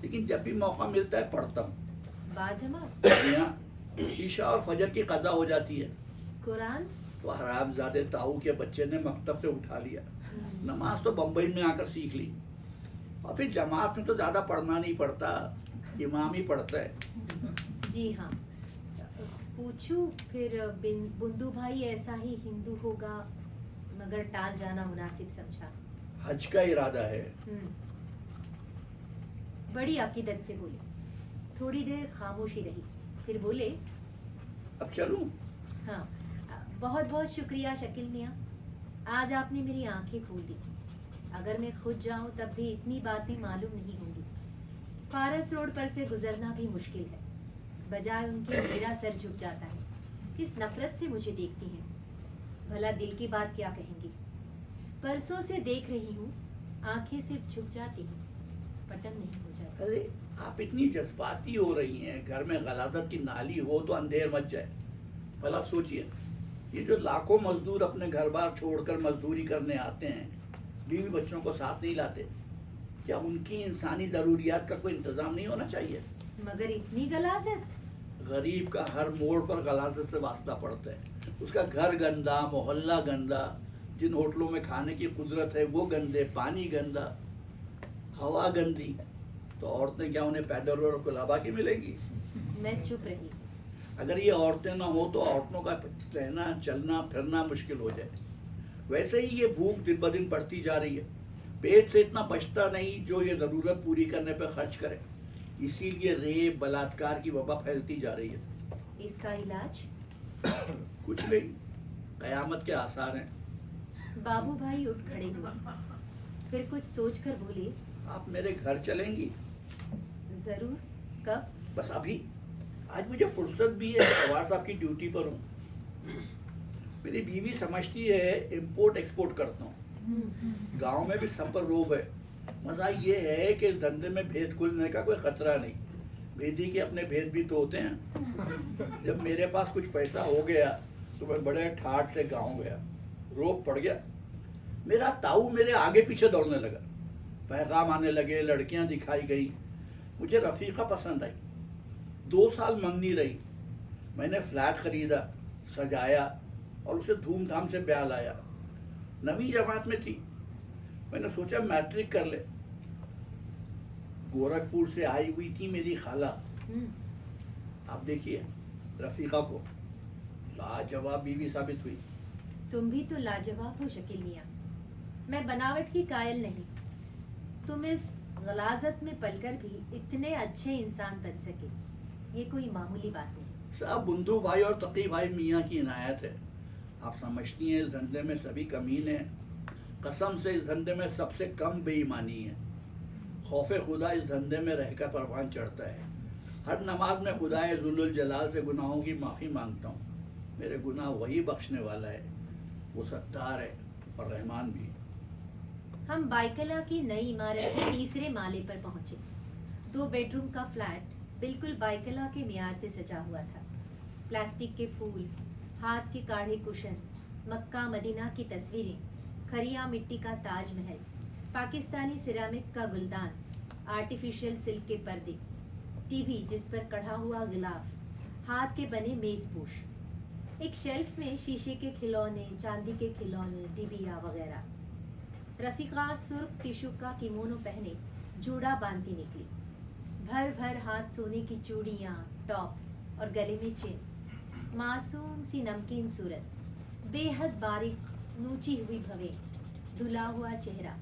लेकिन जब भी मौका मिलता है पढ़ता हूँ। बाजमात। यहाँ ईशा और फजर की कज़ा हो जाती है कुरान? तो हरामजादे ताऊ के बच्चे ने मकतब से उठा लिया। नमाज तो बम्बई में आकर सीख ली, और फिर जमात में तो ज़्यादा पढ़ना नहीं पड़ता, इमाम ही पढ़ता है। जी हाँ। पूछूं फिर बुंदू भाई ऐसा ही हिंदू होगा, मगर टाल जाना मुनासिब समझा। हज का इरादा है। बड़ी अकीदत से बोले। थोड़ी देर खामोशी रही, फिर बोले, अब चलूं? हाँ, बहुत बहुत शुक्रिया शकील मियाँ, आज आपने मेरी आंखें खोल दी। अगर मैं खुद जाऊं तब भी इतनी बातें मालूम नहीं होंगी। फारस रोड पर से गुजरना भी मुश्किल है। बजाय उनके मेरा सर झुक जाता है। किस नफरत से मुझे देखती हैं। भला दिल की बात क्या कहेंगी। परसों से देख रही हूँ, आंखें सिर्फ झुक जाती हैं, पटम नहीं हो जाती। अरे आप इतनी जज्बाती हो रही हैं, घर में गलादत की नाली हो तो अंधेर मच जाए। भला सोचिए, ये जो लाखों मजदूर अपने घर बार छोड़कर मजदूरी करने आते हैं, बीवी बच्चों को साथ नहीं लाते, क्या उनकी इंसानी ज़रूरियात का कोई इंतज़ाम नहीं होना चाहिए? मगर इतनी गलाजत। गरीब का हर मोड़ पर गलादत से वास्ता पड़ता है। उसका घर गंदा, मोहल्ला गंदा, जिन होटलों में खाने की कुदरत है वो गंदे, पानी गंदा, हवा गंदी, तो औरतें क्या उन्हें पैदल और कुलाबा की मिलेंगी? मैं चुप रही। अगर ये औरतें ना हो तो औरतों का रहना, चलना, फिरना मुश्किल हो जाए। वैसे ही ये भूख दिन ब दिन बढ़ती जा रही है। पेट से इतना बचता नहीं जो ये ज़रूरत पूरी करने पर खर्च करे। इसीलिए रेप, बलात्कार की वबा फैलती जा रही है। इसका इलाज? कुछ नहीं, कयामत के आसार हैं। बाबू भाई उठ खड़े हुए, फिर कुछ सोचकर बोले, आप मेरे घर चलेंगी? जरूर। कब? बस अभी। आज मुझे फुर्सत भी है, पवार साहब की ड्यूटी पर हूँ। मेरी बीवी समझती है इंपोर्ट एक्सपोर्ट करता हूँ। गांव में भी सब पर रोब है। मज़ा ये है कि इस धंधे में भेद खुलने का कोई खतरा नहीं। भेदी के अपने भेद भी तो होते हैं। जब मेरे पास कुछ पैसा हो गया तो मैं बड़े ठाठ से गांव गया। रोब पड़ गया। मेरा ताऊ मेरे आगे पीछे दौड़ने लगा। पैगाम आने लगे, लड़कियां दिखाई गई। मुझे रफ़ीक़ा पसंद आई। 2 साल मंगनी रही। मैंने फ्लैट खरीदा, सजाया और उसे धूमधाम से ब्याह लाया। नवी जमात में थी। मैंने सोचा मैट्रिक कर ले। गोरखपुर से आई हुई थी मेरी खाला। आप देखिए रफ़ीक़ा को, लाजवाब बीवी साबित हुई। तुम भी तो लाजवाब हो शकील मियाँ। मैं बनावट की कायल नहीं। तुम इस गलाजत में पलकर भी इतने अच्छे इंसान बन सके, ये कोई मामूली बात नहीं। सब बुंदू भाई और तकी भाई मियाँ की इनायत है। आप समझती हैं इस धंधे में सभी कमीने हैं। कसम से इस धंधे में सबसे कम बेईमानी है। खौफ खुदा इस धंधे में रहकर परवान चढ़ता है। हर नमाज में खुदाए जुल्लुल जलाल से गुनाहों की माफ़ी मांगता हूँ। मेरे गुनाह वही बख्शने वाला है। वो सत्तार है और रहमान भी। हम बाइकला की नई इमारत के 3रे माले पर पहुंचे। 2 बेडरूम का फ्लैट बिल्कुल बाइकला के मियार से सजा हुआ था। प्लास्टिक के फूल, हाथ के काढ़े कुशन, मक्का मदीना की तस्वीरें, खरिया मिट्टी का ताजमहल, पाकिस्तानी सिरामिक का गुलदान, आर्टिफिशियल सिल्क के पर्दे, टीवी जिस पर कढ़ा हुआ गिलाफ, हाथ के बने मेज़पोश, एक शेल्फ में शीशे के खिलौने, चांदी के खिलौने, डिबिया वगैरह। रफ़ीक़ा सुर्ख टिशू का किमोनो पहने जूड़ा बांधती निकली। भर भर हाथ सोने की चूड़ियाँ, टॉप्स और गले में चेन। मासूम सी नमकीन सूरत, बेहद बारीक नूची हुई भवें, धुला हुआ चेहरा।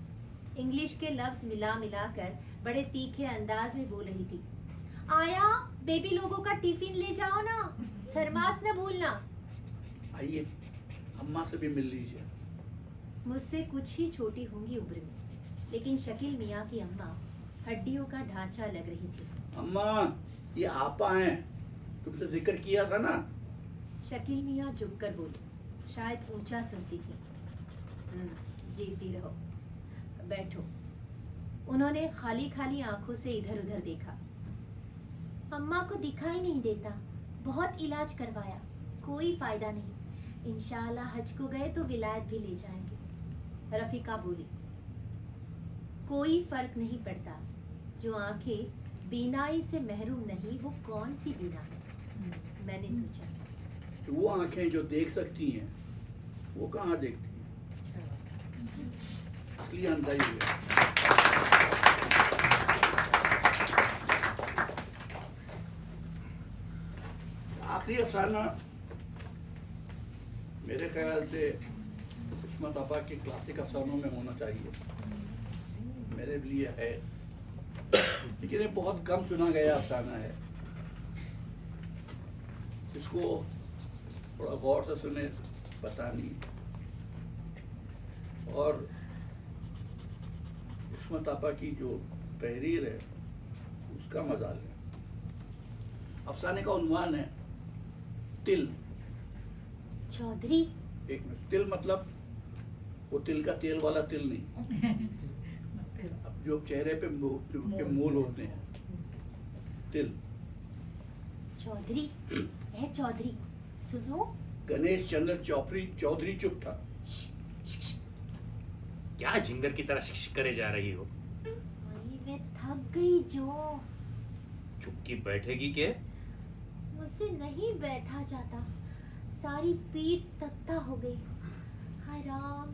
इंग्लिश के लफ्ज़ मिला मिला कर बड़े तीखे अंदाज में बोल रही थी। आया, बेबी लोगों का टिफिन ले जाओ ना, थर्मास न भूलना। आइए, अम्मा से भी मिल लीजिए। मुझसे कुछ ही छोटी होंगी उम्र में, लेकिन शकील मियाँ की अम्मा हड्डियों का ढांचा लग रही थी। अम्मा, ये आपा हैं, तुमसे जिक्र किया था ना। शकील मियाँ झुककर बोले, शायद ऊंचा सुनती थी। जीती रहो, बैठो। उन्होंने खाली खाली आंखों से इधर उधर देखा। अम्मा को दिखाई नहीं देता, बहुत इलाज करवाया, कोई फायदा नहीं। इंशाल्लाह हज को गए तो विलायत भी ले जाएंगे। रफ़ीक़ा बोली, कोई फर्क नहीं पड़ता। जो आंखें बीनाई से महरूम नहीं, वो कौन सी बीना है? मैंने सोचा। तो वो आंखें जो देख सकती हैं, वो कहाँ देखती हैं? असली अंधा ही है। आखिरी अफसाना मेरे ख्याल से इस्मत आपा के क्लासिक अफसानों में होना चाहिए। मेरे लिए है, लेकिन ये बहुत कम सुना गया अफसाना है। इसको थोड़ा गौर से सुने, पता नहीं। और किस्मत आपा की जो तहरीर है उसका मजा लें। अफसाने का उन्वान है तिल। चौधरी, एक मिनट, तिल मतलब वो तिल का तेल वाला तिल नहीं, अब जो चेहरे पे के मूल होते हैं, तिल। चौधरी, ए चौधरी, सुनो। गणेश चंद्र चौधरी चुप था। क्या झिंगर की तरह शिश करे जा रही हो? वही मैं थक गई जो। चुपकी बैठेगी के? मुझसे नहीं बैठा जाता, सारी पीठ तख्ता हो गई। हाय राम,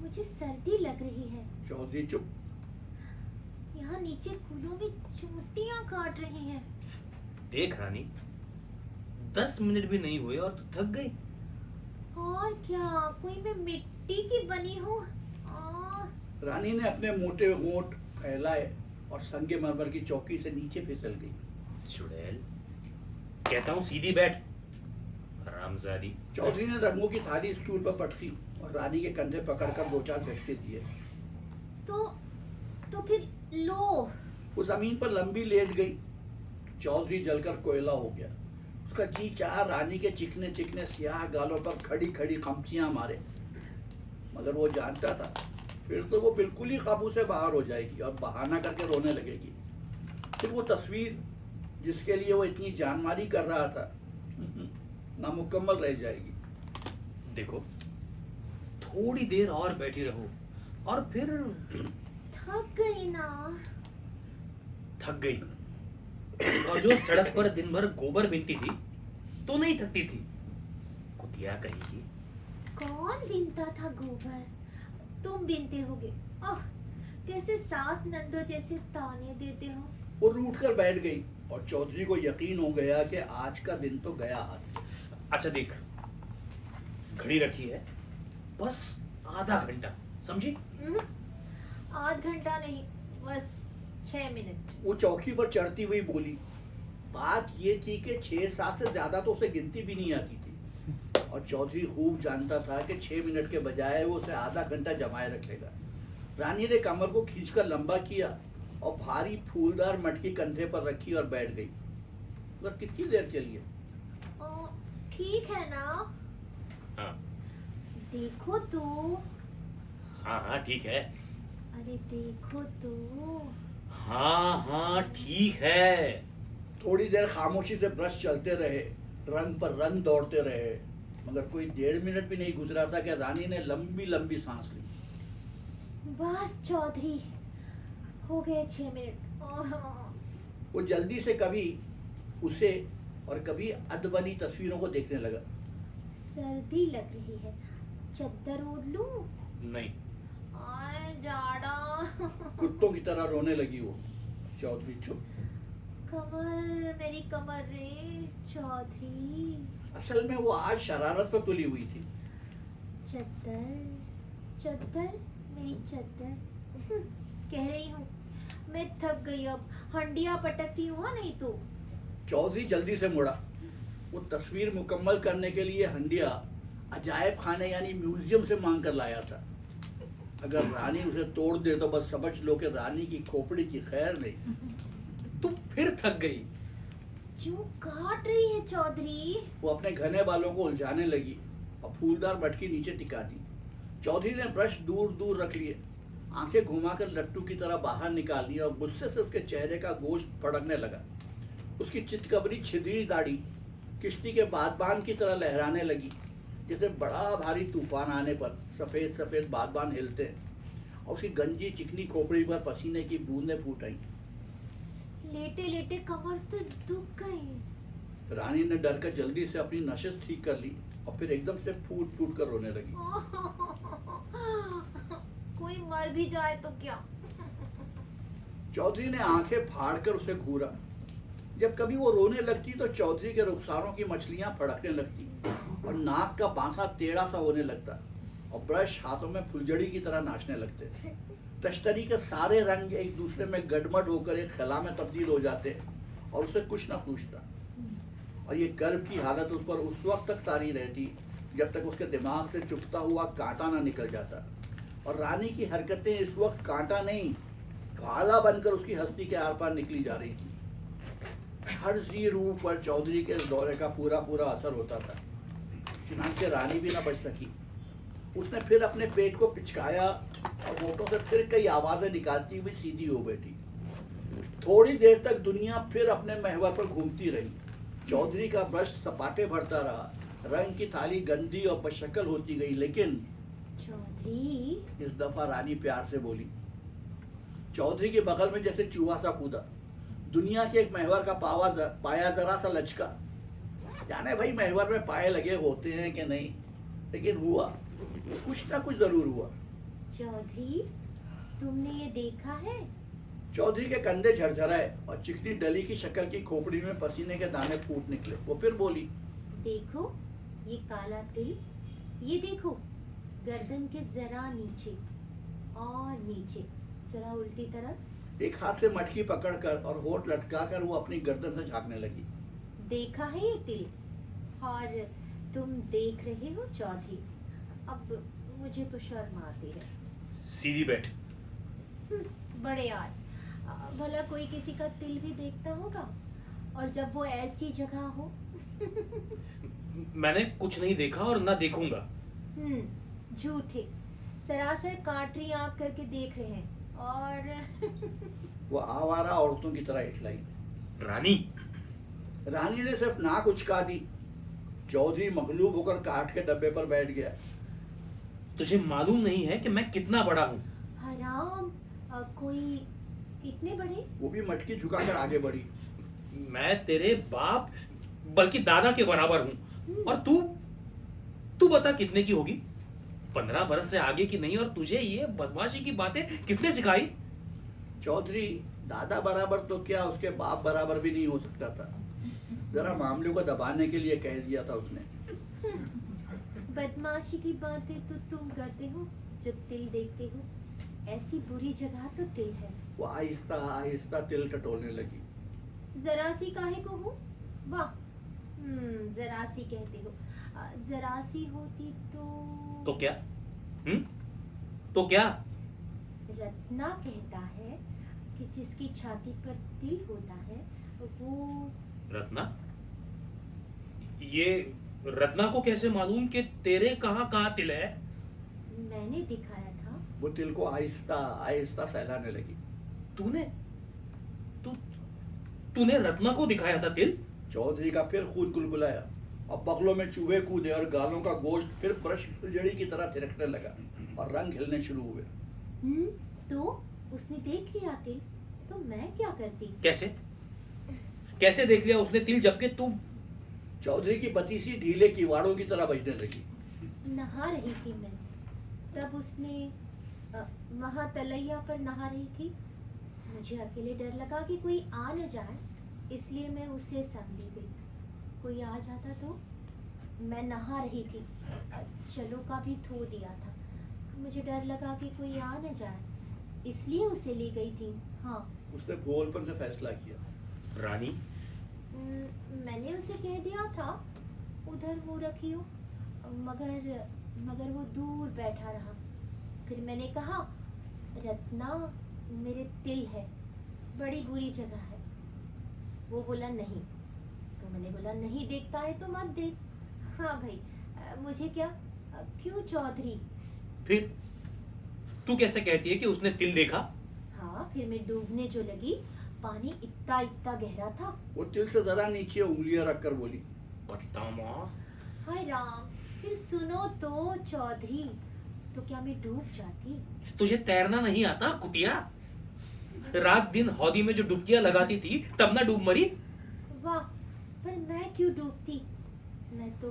मुझे सर्दी लग रही है। चौधरी चुप। यहाँ नीचे कूलों में चोटियां काट रही हैं। देख रानी, 10 मिनट भी नहीं हुए और तू थक गई। और क्या, कोई मैं मिट्टी की बनी हूँ? रानी ने अपने मोटे होंठ फैलाए और संगे मरमर की चौकी से नीचे फिसल गई। चुड़ैल, कहता हूँ सीधी बैठ, हरामजादी। चौधरी ने रंगों की थाली स्टूल पर पटकी और रानी के कंधे पकड़कर 2-4 झटके दिए। तो फिर लो। वो जमीन पर लंबी लेट गई। चौधरी जलकर कोयला हो गया। उसका जी चाह रानी के चिकने चिकने सियाह गालों पर खड़ी खड़ी खमचियां मारे, मगर वो जानता था फिर तो वो बिल्कुल ही काबू से बाहर हो जाएगी और बहाना करके रोने लगेगी। फिर वो तस्वीर जिसके लिए वो इतनी जानमारी कर रहा था नामुकम्मल रह जाएगी। देखो, थोड़ी देर और बैठी रहो और फिर थक गई ना। थक गई। और जो सड़क पर दिन भर गोबर बीनती थी तो नहीं थकती थी, कुतिया कहेगी। कौन बीनता था गोबर? तुम बीनते होगे। ओह, कैसे सास नंदो जैसे ताने देते हो। वो रूठ कर बैठ गई और चौधरी को यकीन हो गया कि आज का दिन तो गया हाथ से। अच्छा देख, घड़ी रखी है, बस आधा घंटा, समझी? आध घंटा नहीं, बस 6 मिनट। वो चौकी पर चढ़ती हुई बोली। बात ये थी कि 6-7 से ज्यादा तो उसे गिनती भी नहीं आती थी और चौधरी खूब जानता था कि 6 मिनट के बजाय वो उसे आधा घंटा जमाए रखेगा। रानी ने कमर को खींचकर लंबा किया और भारी फूलदार मटकी कंधे पर रखी और बैठ गई। मगर कितनी देर चली है? ठीक है ना? हाँ देखो तो। हाँ हाँ ठीक है। अरे देखो तो। हाँ हाँ ठीक है। थोड़ी देर खामोशी से ब्रश चलते रहे, रंग पर रंग दौड़ते रहे, मगर कोई 1.5 मिनट भी नहीं गुजरा था कि रानी ने लंबी लंबी सांस ली। बस चौधरी, हो गए 6 मिनट। वो जल्दी से कभी उसे और कभी अदबनी तस्वीरों को देखने लगा। सर्दी लग रही है, चद्दर ओढ़ लूं? नहीं। आए जाड़ा। कुत्तों की तरह रोने लगी वो। चौधरी चुप। कमर, मेरी कमर रे चौधरी। असल में वो आज शरारत पर तुली हुई थी। चद्दर, चद्दर, मेरी चद्दर। कह रही हूँ मैं थक गई, अब हंडिया पटकती हुआ नहीं तो। चौधरी जल्दी से मुड़ा। वो तस्वीर मुकम्मल करने के लिए हंडिया अजायब खाने यानी म्यूजियम से मांग कर लाया था। अगर रानी उसे तोड़ दे तो बस समझ लो कि रानी की खोपड़ी की खैर नहीं। तू फिर थक गई। क्यों काट रही है चौधरी? वो अपने घने बालों को उलझाने लगी और फूलदार मटकी नीचे टिका दी। चौधरी ने ब्रश दूर दूर रख लिए, आंखें घुमाकर लट्टू की तरह बाहर निकाल ली और गुस्से से उसके चेहरे का गोश्त फड़कने लगा। उसकी चितकबरी छिद्री दाढ़ी किश्ती के बादबान की तरह लहराने लगी, जैसे बड़ा भारी तूफान आने पर सफ़ेद सफ़ेद बादबान हिलते हैं, और उसकी गंजी चिकनी खोपड़ी पर पसीने की बूंदें फूट आई। लेटे लेटे कमर तो दुख गई। रानी ने डर कर जल्दी से अपनी नशिश ठीक कर ली और फिर एकदम से फूट फूट कर रोने लगी। कोई मर भी जाए तो क्या? चौधरी ने आंखें फाड़कर उसे घूरा। जब कभी वो रोने लगती तो चौधरी के रुखसारों की मछलियां फड़कने लगती और नाक का बांसा टेढ़ा सा होने लगता और ब्रश हाथों में फुलझड़ी की तरह नाचने लगते। तश्तरी के सारे रंग एक दूसरे में गडमड होकर एक खला में तब्दील हो जाते और उसे कुछ ना सूझता। और ये गर्भ की हालत उस पर उस वक्त तक तारी रहती जब तक उसके दिमाग से चुभता हुआ कांटा ना निकल जाता। और रानी की हरकतें इस वक्त कांटा नहीं, काला बनकर उसकी हस्ती के आर पार निकली जा रही थी। हर सी रूह पर चौधरी के इस दौरे का पूरा पूरा असर होता था। चुनांचे रानी भी न बच सकी। उसने फिर अपने पेट को पिचकाया और होठों से फिर कई आवाजें निकालती हुई सीधी हो बैठी। थोड़ी देर तक दुनिया फिर अपने महवर पर घूमती रही। चौधरी का ब्रश सपाटे भरता रहा, रंग की थाली गंदी और बशक्ल होती गई, लेकिन चौधरी, इस दफा रानी प्यार से बोली। चौधरी के बगल में जैसे चूहा सा कूदा। दुनिया के एक महवर का पाया जरा सा लचका। जाने भाई महवर में पाए लगे होते हैं कि नहीं, लेकिन हुआ, कुछ ना कुछ जरूर हुआ। चौधरी, तुमने ये देखा है? चौधरी के कंधे झरझराए और चिकनी डली की शक्ल की खोपड़ी में पसीने के दाने फूट निकले। वो फिर बोली, देखो ये काला तिल, ये देखो गर्दन के जरा नीचे और नीचे, जरा उल्टी तरफ। एक हाथ से मटकी पकड़कर और होठ लटकाकर वो अपनी गर्दन से झांकने लगी। देखा है ये तिल? और तुम देख रहे हो चौधरी? अब मुझे तो शर्म आती है। सीधी बैठ। बड़े यार, भला कोई किसी का तिल भी देखता होगा, और जब वो ऐसी जगह हो। मैंने कुछ नहीं देखा और ना देखूंगा। झूठे, सरासर काटरी आंख करके देख रहे हैं। और वो आवारा औरतों की तरह इठलाई। रानी, रानी ने सिर्फ नाक उचका दी। चौधरी मगलूब होकर काठ के डब्बे पर बैठ गया। तुझे मालूम नहीं है कि मैं कितना बड़ा हूँ? हराम, कोई कितने बड़े? वो भी मटकी झुकाकर आगे बढ़ी। मैं तेरे बाप बल्कि दादा के बराबर हूँ। और तू बता कितने की होगी? 15 बरस से आगे की नहीं। और तुझे ये बदमाशी की बातें किसने सिखाई? चौधरी दादा बराबर तो क्या, उसके बाप बराबर भी नहीं हो सकता था। जरा मामले को दबाने के लिए कह दिया था उसने। बदमाशी की बातें तो तुम करते हो जो तिल देखते हो। ऐसी बुरी जगह तो तिल है। वो आहिस्ता आहिस्ता तिल टटोलने लगी। जरा सी काहे को हूँ? वाह, जरा सी कहते हो। जरा सी होती तो क्या? तो क्या? रत्ना कहता है कि जिसकी छाती पर तिल होता है वो। रत्ना? ये रत्ना को कैसे मालूम कि तेरे कहाँ तिल है? मैंने दिखाया था। वो तिल को आहिस्ता आहिस्ता सहलाने लगी। तूने रत्ना को दिखाया था तिल? चौधरी का फिर खून कुलकुलाया और बगलों में चूहे कूदे और गालों का गोश्त फिर ब्रश जड़ी की तरह थिरकने लगा और रंग हिलने शुरू हुए। तो उसने देख लिया तिल, तो मैं क्या करती? कैसे देख लिया उसने तिल, जबकि तू? चौधरी की बतीसी ढीले किवाड़ों की तरह बजने लगी। नहा रही थी मैं, तब उसने वहां तलैया पर नहा रही थी। मुझे अकेले डर लगा कि कोई आ न जाए, इसलिए मैं उसे संग ले गई। कोई आ जाता तो? मैं नहा रही थी, चलो का भी धो दिया था। मुझे डर लगा कि कोई आ न जाए, इसलिए उसे ले गई थी। हाँ, उसने भोलपन से फैसला किया। रानी, मैंने उसे कह दिया था उधर वो रखी हो, मगर वो दूर बैठा रहा। फिर मैंने कहा, रत्ना मेरे तिल है, बड़ी बुरी जगह है। वो बोला नहीं, तो मैंने बोला नहीं देखता है तो मत देख। हाँ भाई, मुझे क्या, क्यों चौधरी? फिर तू कैसे कहती है कि उसने तिल देखा? हाँ, फिर मैं डूबने जो लगी, पानी इतना इतना गहरा था। वो तिल से जरा नीचे उंगलियां रखकर बोली, बदतमीज। हाय राम, फिर सुनो तो चौधरी, तो क्या मैं डूब जाती? तुझे तैरना नहीं आता कुतिया? रात दिन हौदी में जो डुबकियां लगाती थी तब ना डूब मरी? वाह, पर मैं क्यों डूबती? मैं तो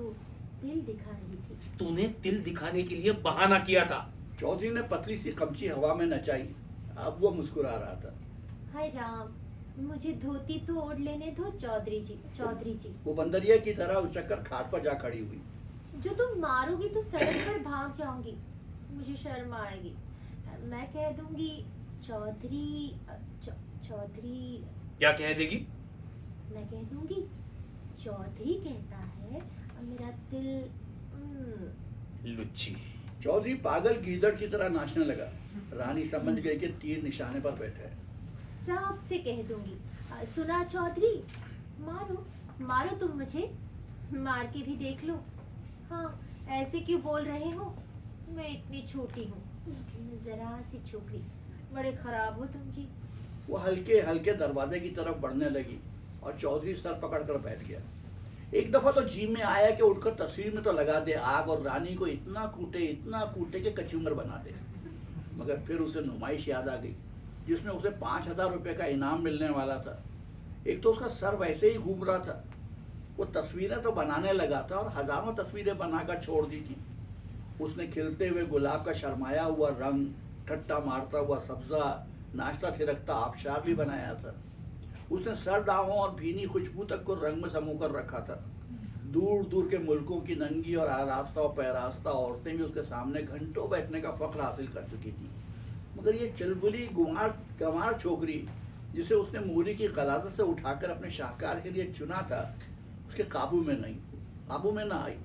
तिल दिखा रही थी। तूने तिल दिखाने के लिए बहाना किया था। चौधरी ने पतली सी कमची हवा में नचाई। अब वो मुस्कुरा रहा था। हाय राम, मुझे धोती तो ओढ़ लेने दो चौधरी जी। वो बंदरिया की तरह उचक कर खाट पर जा खड़ी हुई। जो तुम मारोगी तो सड़क पर भाग जाऊंगी, मुझे शर्म आएगी। मैं कह दूंगी चौधरी। क्या कह देगी? मैं कह दूंगी चौधरी कहता है मेरा तिल। लुच्ची। चौधरी पागल गीदड़ की तरह नाचने लगा। रानी समझ गई कि तीर निशाने पर बैठे है। साहब से कह दूंगी। सुना चौधरी, मारो मारो तुम मुझे, मार के भी देख लो। हाँ, ऐसे क्यों बोल रहे हो? मैं इतनी छोटी हूँ, जरा सी छोकरी, बड़े खराब हो तुम जी। वो हल्के हल्के दरवाजे की तरफ बढ़ने लगी और चौधरी सर पकड़कर बैठ गया। एक दफा तो जी में आया कि उठकर तस्वीर में तो लगा दे आग और रानी को इतना कूटे कि कचूमर बना दे। मगर फिर उसे नुमाइश याद आ गई जिसमें उसे 5,000 रुपये का इनाम मिलने वाला था। एक तो उसका सर वैसे ही घूम रहा था। वो तस्वीरें तो बनाने लगा था और हजारों तस्वीरें बनाकर छोड़ दी थी। उसने खिलते हुए गुलाब का शर्माया हुआ रंग, ठट्टा मारता हुआ सब्जा, नाश्ता थिरकता आबशार भी बनाया था। उसने सर डाहों और भीनी खुशबू तक को रंग में समो कर रखा था। दूर दूर के मुल्कों की नंगी और आरास्ता और पैरास्ता औरतें भी उसके सामने घंटों बैठने का फख्र हासिल कर चुकी थी। मगर ये चुलबुली गंवार छोकरी जिसे उसने मूरी की गलाजत से उठाकर अपने शाहकार के लिए चुना था, उसके काबू में ना आई।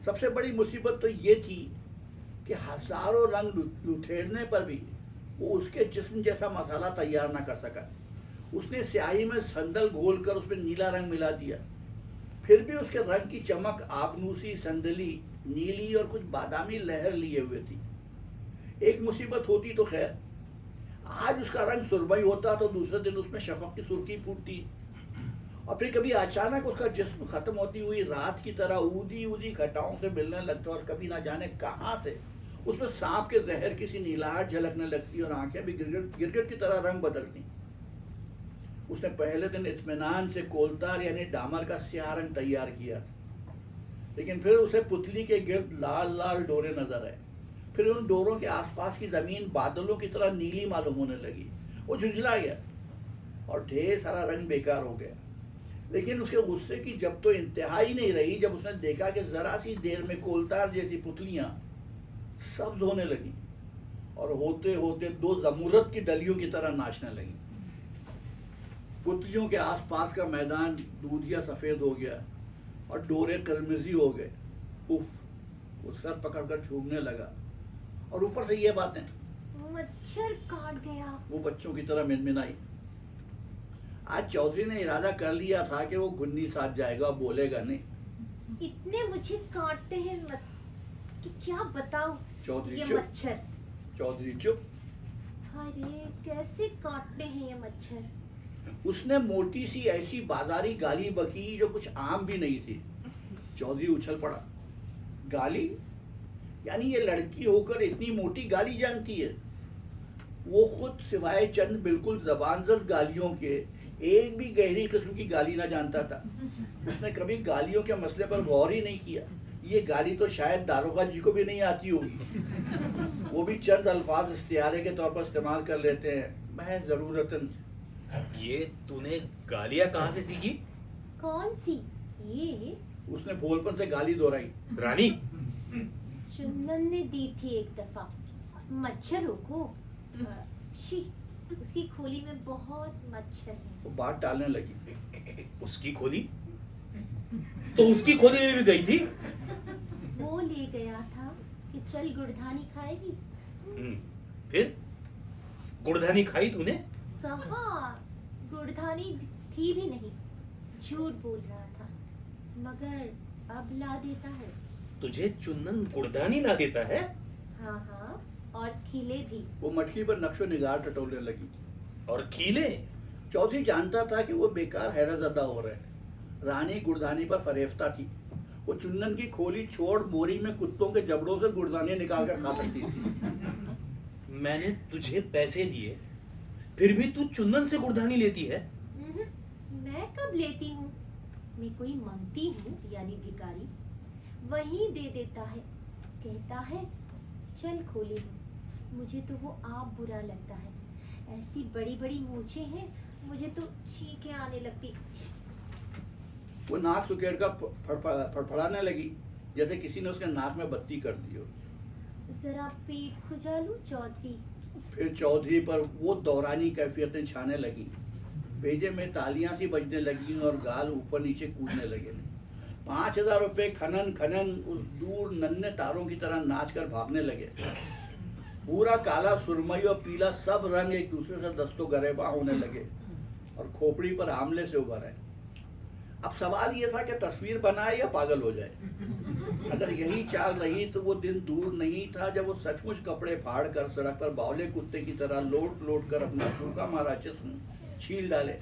सबसे बड़ी मुसीबत तो ये थी कि हजारों रंग लुथेड़ने पर भी वो उसके जिस्म जैसा मसाला तैयार ना कर सका। उसने स्याही में संदल घोलकर उसमें नीला रंग मिला दिया, फिर भी उसके रंग की चमक आबनूसी, संदली, नीली और कुछ बादामी लहर लिए हुए थी। एक मुसीबत होती तो खैर, आज उसका रंग सुरमई होता तो दूसरे दिन उसमें शफक की सुर्खी फूटती और फिर कभी अचानक उसका जिस्म खत्म होती हुई रात की तरह ऊदी ऊदी घटाओं से मिलने लगता और कभी ना जाने कहाँ से उसमें सांप के जहर की सी नीलाहट झलकने लगती और आंखें भी गिरगिट की तरह रंग बदलती। उसने पहले दिन इत्मीनान से कोलतार यानी डामर का स्याह रंग तैयार किया, लेकिन फिर उसे पुतली के गिर्द लाल लाल डोरे नजर आए। फिर उन डोरों के आसपास की जमीन बादलों की तरह नीली मालूम होने लगी। वो झुंझला गया और ढेर सारा रंग बेकार हो गया। लेकिन उसके गुस्से की जब तो इंतहाई नहीं रही जब उसने देखा कि जरा सी देर में कोलतार जैसी पुतलियां सब्ज होने लगी और होते होते दो जमूरत की डलियों की तरह नाचने लगी। पुतलियों के आसपास का मैदान दूधिया सफेद हो गया और डोरे करमिजी हो गए। उफ, वो सर पकड़कर झूमने लगा और ऊपर से ये बातें, मच्छर काट गया। वो बच्चों की तरह मिनमिनाई। आज चौधरी ने इरादा कर लिया था कि वो गुन्नी साथ जाएगा, बोलेगा नहीं। इतने मुझे काटते हैं मत कि क्या बताऊं। चौधरी ये चुप। मच्छर, चौधरी चुप। अरे कैसे काटते हैं ये मच्छर। उसने मोटी सी ऐसी बाजारी गाली बकी जो कुछ आम भी नहीं थी। चौधरी उछल पड़ा। गाली? यानी ये लड़की होकर इतनी मोटी गाली जानती है? वो खुद सिवाय चंद बिल्कुल जबानजद गालियों के एक भी गहरी किस्म की गाली ना जानता था। उसने कभी गालियों के मसले पर गौर ही नहीं किया। ये गाली तो शायद दारोगा जी को भी नहीं आती होगी। वो भी चंद अल्फाज इस्तियारे के तौर पर इस्तेमाल कर लेते हैं, महज जरूरतन। ये तूने गालियां कहाँ से सीखी? कौन सी? ये उसने भोलपन से गाली दोहराई। रानी, चुन्नन ने दी थी एक दफा मच्छरों को। शी, उसकी खोली में बहुत मच्छर है। वो बात टालने लगी। उसकी खोली? तो उसकी खोली में भी गई थी? वो ले गया था कि चल गुड़धानी खाएगी। फिर गुड़धानी खाई तूने? कहाँ, गुड़धानी थी भी नहीं, झूठ बोल रहा था। मगर अब ला देता है। तुझे चुन्नन गुड़धानी ला देता है? हाँ हाँ, और खिले भी। वो मटकी पर नक्शो निगार टटोलने लगी। और खीले? चौधरी जानता था कि वो बेकार हैरतज़दा हो रहे हैं। रानी गुड़धानी पर फरेफ्ता थी। वो चुन्नन की खोली छोड़ बोरी में कुत्तों के जबड़ों से गुड़धानी निकाल कर खा सकती थी। मैंने तुझे पैसे दिए, फिर भी तू चुन्नन से गुड़धानी लेती है? मैं कब लेती हूँ? मैं कोई मंगती हूँ यानी भिखारी, वही दे देता है। कहता है चल खोले में। मुझे तो वो आप बुरा लगता है। ऐसी बड़ी बड़ी मूछें हैं, मुझे तो छींकें आने लगती। वो नाक सुकेड़ कर फड़फड़ाने लगी जैसे किसी ने उसके नाक में बत्ती कर दी हो। जरा पेट खुजा लूं चौधरी। फिर चौधरी पर वो दौरानी कैफियतें छाने लगी। भेजे में तालियां सी बजने लगी और गाल ऊपर नीचे कूदने लगे। 5,000 रुपए खनन खनन उस दूर नन्हे तारों की तरह नाच कर भागने लगे। पूरा काला, सुरमई और पीला सब रंग एक दूसरे से दस्तो गरेबा होने लगे और खोपड़ी पर आमले से उभर आए। अब सवाल ये था कि तस्वीर बनाए या पागल हो जाए। अगर यही चाल रही तो वो दिन दूर नहीं था जब वो सचमुच कपड़े फाड़ कर सड़क पर बावले कुत्ते की तरह लोट लोट कर अपना सूखा मारा जिस्म छील डाले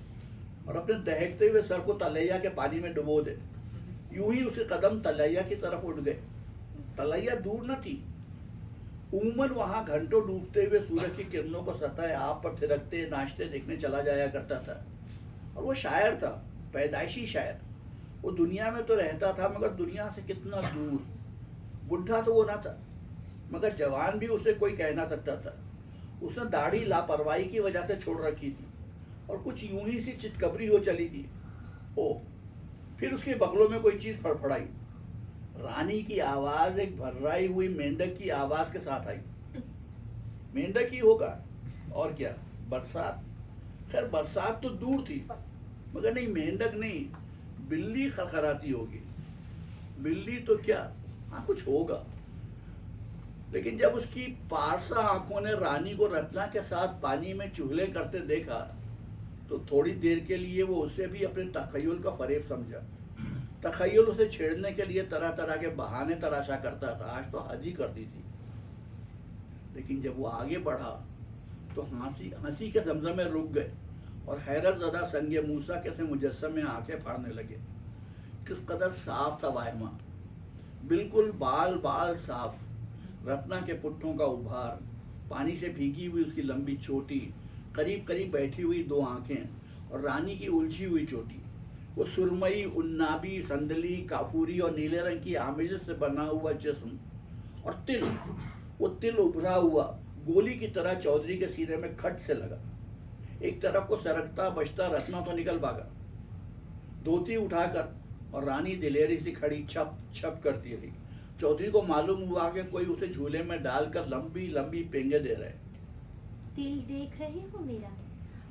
और अपने दहकते हुए सर को तलैया के पानी में डुबो दे। यूं ही उसके कदम तलैया की तरफ उठ गए। तलैया दूर न थी, उमन वहां घंटों डूबते हुए सूरज की किरणों को सतह आप पर थिरकते नाचते देखने चला जाया करता था। और वो शायर था, पैदाइशी शायर। वो दुनिया में तो रहता था मगर दुनिया से कितना दूर। बुढ़ा तो वो ना था मगर जवान भी उसे कोई कह ना सकता था। उसने दाढ़ी लापरवाही की वजह से छोड़ रखी थी और कुछ यूं ही सी चितकबरी हो चली थी। ओ, फिर उसके बगलों में कोई चीज फड़फड़ाई। रानी की आवाज एक भर्राई हुई मेंढक की आवाज के साथ आई। मेंढक ही होगा और क्या, बरसात। खैर बरसात तो दूर थी मगर नहीं, मेंढक नहीं, बिल्ली खरखराती होगी। बिल्ली तो क्या, हाँ कुछ होगा। लेकिन जब उसकी पारसा आंखों ने रानी को रत्ना के साथ पानी में चूल्हे करते देखा तो थोड़ी देर के लिए वो उसे भी अपने तखय्युल का फरेब समझा। तखय्युल उसे छेड़ने के लिए तरह तरह के बहाने तराशा करता था। आज तो हद ही कर दी थी। लेकिन जब वो आगे बढ़ा तो हंसी के जमजमे रुक गए और हैरत ज़दा संगे मूसा के से मुजस्सम में आंखें फाड़ने लगे। किस कदर साफ था वाहिमा, बिल्कुल बाल बाल साफ। रत्ना के पुट्ठों का उभार, पानी से भीगी हुई उसकी लंबी चोटी, करीब करीब बैठी हुई दो आंखें और रानी की उलझी हुई चोटी। वो सुरमई, उन्नाबी, संदली, काफूरी और नीले रंग की आमिज़ से बना हुआ जिस्म और तिल, वो तिल उभरा हुआ गोली की तरह चौधरी के सीने में खट से लगा। एक तरफ को सरकता बचता रत्ना तो निकल भागा धोती उठाकर और रानी दिलेरी सी खड़ी छप छप करती रही। चौधरी को मालूम हुआ कि कोई उसे झूले में डालकर लंबी लंबी पेंगे दे रहे। दिल देख रहे हो मेरा,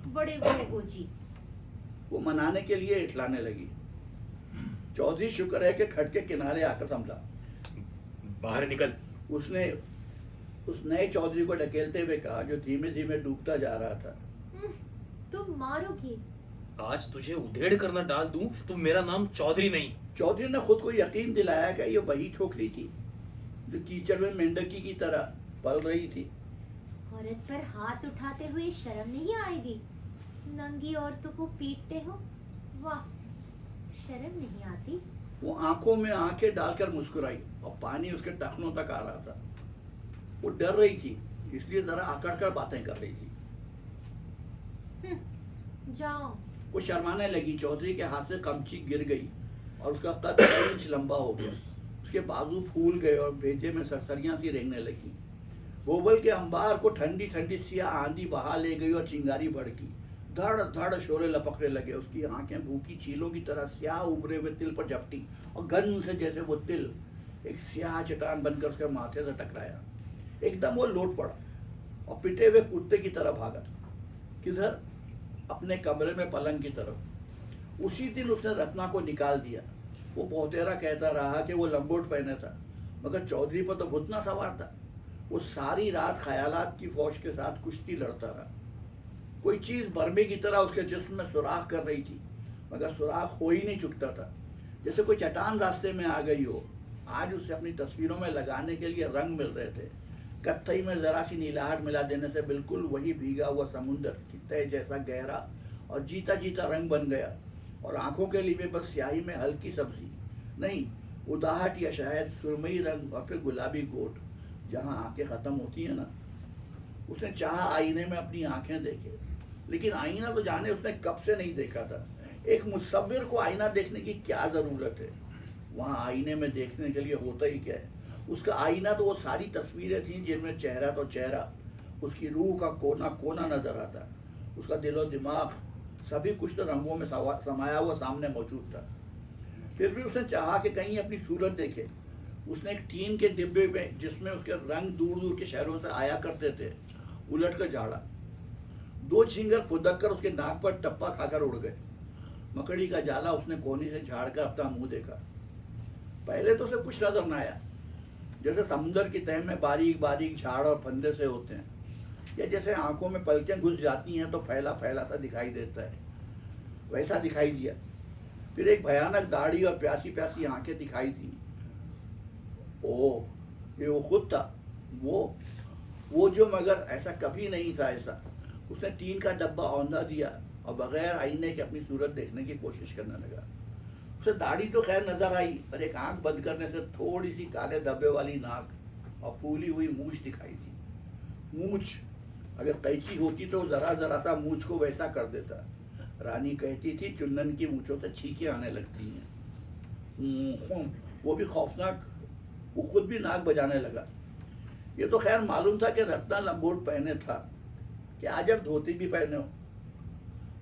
बड़े वो हो जी। वो मनाने के लिए इठलाने लगी। चौधरी शुक्र है कि खट के किनारे आकर समझा। बाहर निकल, उसने उस नए चौधरी को ढकेलते हुए कहा जो धीमे धीमे डूबता जा रहा था। तुम मारोगे? आज तुझे उधेड़ करना डाल दूं तो मेरा नाम चौधरी नहीं। चौधरी ने खुद को यकीन दिलाया कि ये वही छोकरी थी जो कीचड़ में मेंढकी की तरह पल रही थी। औरत पर हाथ उठाते हुए शर्म नहीं आएगी? नंगी औरतों को पीटते हो, वाह, शर्म नहीं आती? वो आंखों में आंखें डालकर मुस्कुराई और पानी उसके टखनों तक आ रहा था। वो डर रही थी इसलिए जरा आकड़ कर बातें कर रही थी। जाओ। वो शर्माने लगी। चौधरी के हाथ से कमची गिर गई और उसका कद 2 इंच लंबा हो गया। उसके बाजू फूल गए और भेजे में सरसरियां सी रेंगने लगी। बोबल के अंबार को ठंडी ठंडी सिया आंधी बहा ले गई और चिंगारी भड़की। धड़ धड़ शोरे लपकने लगे। उसकी आंखें भूखी चीलों की तरह स्याह उभरे हुए तिल पर झपटी और गन से जैसे वो तिल एक स्याह चट्टान बनकर उसके माथे से टकराया। एकदम वो लौट पड़ा और पिटे हुए कुत्ते की तरह भागा। किधर? अपने कमरे में पलंग की तरफ। उसी दिन उसने रत्ना को निकाल दिया। वो बहुतेरा कहता रहा कि वो लंगोट पहने था मगर चौधरी पर तो भुतना सवार था। वो सारी रात ख्यालात की फौज के साथ कुश्ती लड़ता रहा। कोई चीज़ बर्मे की तरह उसके जिस्म में सुराख कर रही थी मगर सुराख हो ही नहीं चुकता था, जैसे कोई चट्टान रास्ते में आ गई हो। आज उसे अपनी तस्वीरों में लगाने के लिए रंग मिल रहे थे। कत्थई में जरा सी नीलाहट मिला देने से बिल्कुल वही भीगा हुआ समुंदर की तय जैसा गहरा और जीता जीता रंग बन गया और आंखों के लिए बस स्याही में हल्की सब्जी नहीं, उदाहट या शायद सुरमई रंग और फिर गुलाबी गोट जहाँ आंखें खत्म होती है ना। उसने चाहा आईने में अपनी आंखें देखे, लेकिन आईना तो जाने उसने कब से नहीं देखा था। एक मुसव्विर को आईना देखने की क्या ज़रूरत है? वहाँ आईने में देखने के लिए होता ही क्या है? उसका आईना तो वो सारी तस्वीरें थीं जिनमें चेहरा तो चेहरा, उसकी रूह का कोना कोना नजर आता, उसका दिलो दिमाग, सभी कुछ तो रंगों में समाया हुआ सामने मौजूद था। फिर भी उसने चाहा कि कहीं अपनी सूरत देखे। उसने एक टीन के डिब्बे में जिसमें उसके रंग दूर दूर के शहरों से आया करते थे उलट कर झाड़ा। 2 झींगर फुदक कर उसके नाक पर टप्पा खाकर उड़ गए। मकड़ी का जाला उसने कोनी से झाड़ कर अपना मुंह देखा। पहले तो उसे कुछ नजर ना आया, जैसे समुद्र की तह में बारीक बारीक झाड़ और फंदे से होते हैं, या जैसे आंखों में पलकें घुस जाती हैं तो फैला फैला सा दिखाई देता है, वैसा दिखाई दिया। फिर एक भयानक दाढ़ी और प्यासी प्यासी आंखें दिखाई दी। ओ, ये वो खुद था, वो जो, मगर ऐसा कभी नहीं था। ऐसा उसने टीन का डब्बा औंधा दिया और बगैर आईने के अपनी सूरत देखने की कोशिश करने लगा। उसे दाढ़ी तो खैर नजर आई, पर एक आंख बंद करने से थोड़ी सी काले धब्बे वाली नाक और फूली हुई मूछ दिखाई दी। मूछ, अगर कैंची होती तो जरा जरा सा मूछ को वैसा कर देता। रानी कहती थी चुन्नन की मूछों से छींकें आने लगती हैं। वो भी खौफनाक, वो खुद भी नाक बजाने लगा। ये तो खैर मालूम था कि रत्ना लंगोट पहने था, कि आज अब धोती भी पहने हो,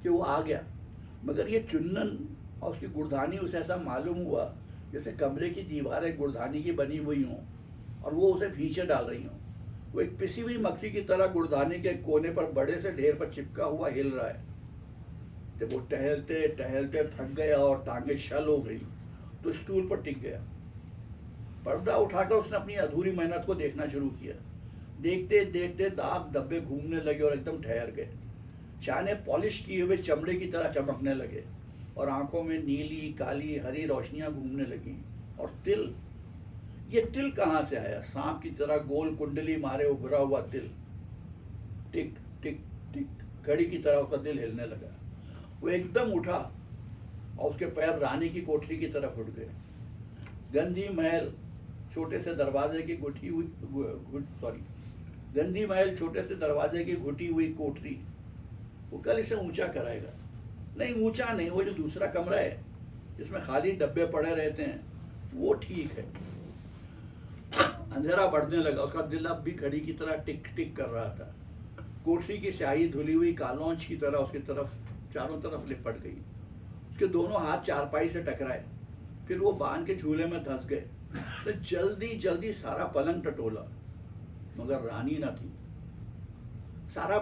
कि वो आ गया। मगर ये चुन्नन और उसकी गुड़धानी उसे ऐसा मालूम हुआ जैसे कमरे की दीवारें गुड़धानी की बनी हुई हों और वो उसे भींचे डाल रही हों। वो एक पिसी हुई मक्खी की तरह गुड़धानी के कोने पर बड़े से ढेर पर चिपका हुआ हिल रहा है। जब वो टहलते टहलते थक गया और टांगे शल हो गई तो स्टूल पर टिक गया। पर्दा उठाकर उसने अपनी अधूरी मेहनत को देखना शुरू किया। देखते देखते दाग धब्बे घूमने लगे और एकदम ठहर गए। शाने पॉलिश किए हुए चमड़े की तरह चमकने लगे और आंखों में नीली काली हरी रोशनियां घूमने लगी। और तिल, ये तिल कहाँ से आया? सांप की तरह गोल कुंडली मारे उभरा हुआ तिल। टिक टिक टिक घड़ी की तरह उसका दिल हिलने लगा। वो एकदम उठा और उसके पैर रानी की कोठरी की तरफ उठ गए। गंदी महल छोटे से दरवाजे की गंदी महल छोटे से दरवाजे की घुटी हुई कोठरी। वो कल इसे ऊंचा कराएगा। नहीं, ऊंचा नहीं, वो जो दूसरा कमरा है जिसमें खाली डब्बे पड़े रहते हैं वो ठीक है। अंधेरा बढ़ने लगा। उसका दिल अब भी घड़ी की तरह टिक टिक कर रहा था। कोठरी की स्याही धुली हुई कालौंच की तरह उसकी तरफ चारों तरफ लिपट गई। उसके दोनों हाथ चारपाई से टकराए, फिर वो बांध के झूले में धंस गए। उसने जल्दी जल्दी सारा पलंग टटोला, मगर रानी न थी। सारे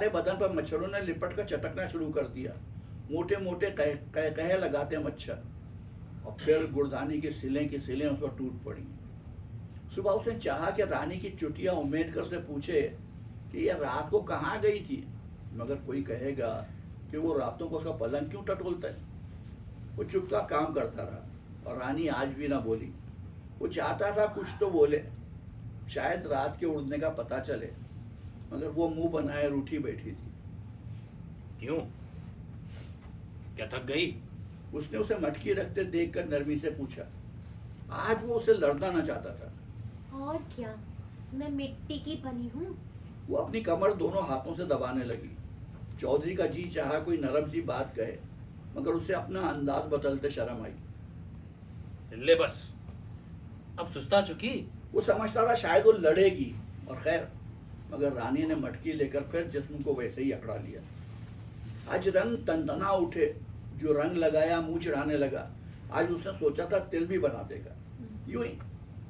बदन पर मच्छरों ने लिपट कर चटकना शुरू कर दिया। मोटे मोटे कह लगाते मच्छर, और फिर गुड़धानी की सिलें उस पर टूट पड़ी। सुबह उसने चाहा कि रानी की चुटिया उम्मेदकर से पूछे कि यह रात को कहाँ गई थी, मगर कोई कहेगा कि वो रातों को उसका पलंग क्यों टटोलता है। वो चुपका काम करता रहा और रानी आज भी ना बोली। वो चाहता था कुछ तो बोले, शायद रात के उड़ने का पता चले, मगर वो मुंह बनाए रूठी बैठी थी। क्यों, क्या थक गई? उसने उसे मटकी रखते देखकर नरमी से पूछा। आज वो उसे लड़ना न चाहता था। और क्या, मैं मिट्टी की बनी हूँ। वो अपनी कमर दोनों हाथों से दबाने लगी। चौधरी का जी चाहा कोई नरम सी बात कहे, मगर उसे अपना अंदाज बदलते शर्म आई। ले बस, अब सुस्ता चुकी। वो समझता था शायद वो लड़ेगी, और खैर, मगर रानी ने मटकी लेकर फिर जिस्म को वैसे ही अकड़ा लिया। आज रंग तनतना उठे। जो रंग लगाया मुंह चढ़ाने लगा। आज उसने सोचा था तिल भी बना देगा। यूं ही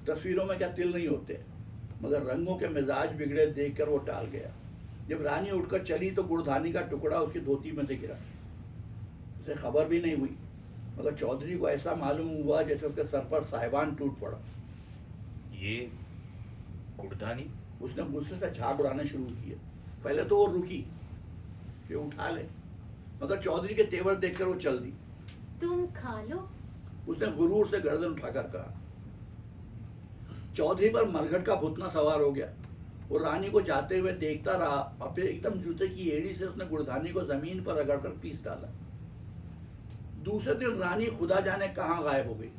तस्वीरों में क्या तिल नहीं होते, मगर रंगों के मिजाज बिगड़े देखकर वो टाल गया। जब रानी उठकर चली तो गुड़धानी का टुकड़ा उसकी धोती में से गिरा। उसे खबर भी नहीं हुई, मगर चौधरी को ऐसा मालूम हुआ जैसे उसके सर पर साहिबान टूट पड़ा। ये गुड़धानी? उसने गुस्से से झाग उड़ाने शुरू किए। पहले तो वो रुकी कि उठा ले, मगर चौधरी के तेवर देखकर वो चल दी। तुम खा लो। उसने गुरूर से गर्दन उठाकर कहा। चौधरी पर मरघट का भुतना सवार हो गया। वो रानी को जाते हुए देखता रहा और फिर एकदम जूते की एड़ी से उसने गुड़धानी को जमीन पर रगड़कर पीस डाला। दूसरे दिन रानी खुदा जाने कहाँ गायब हो गई।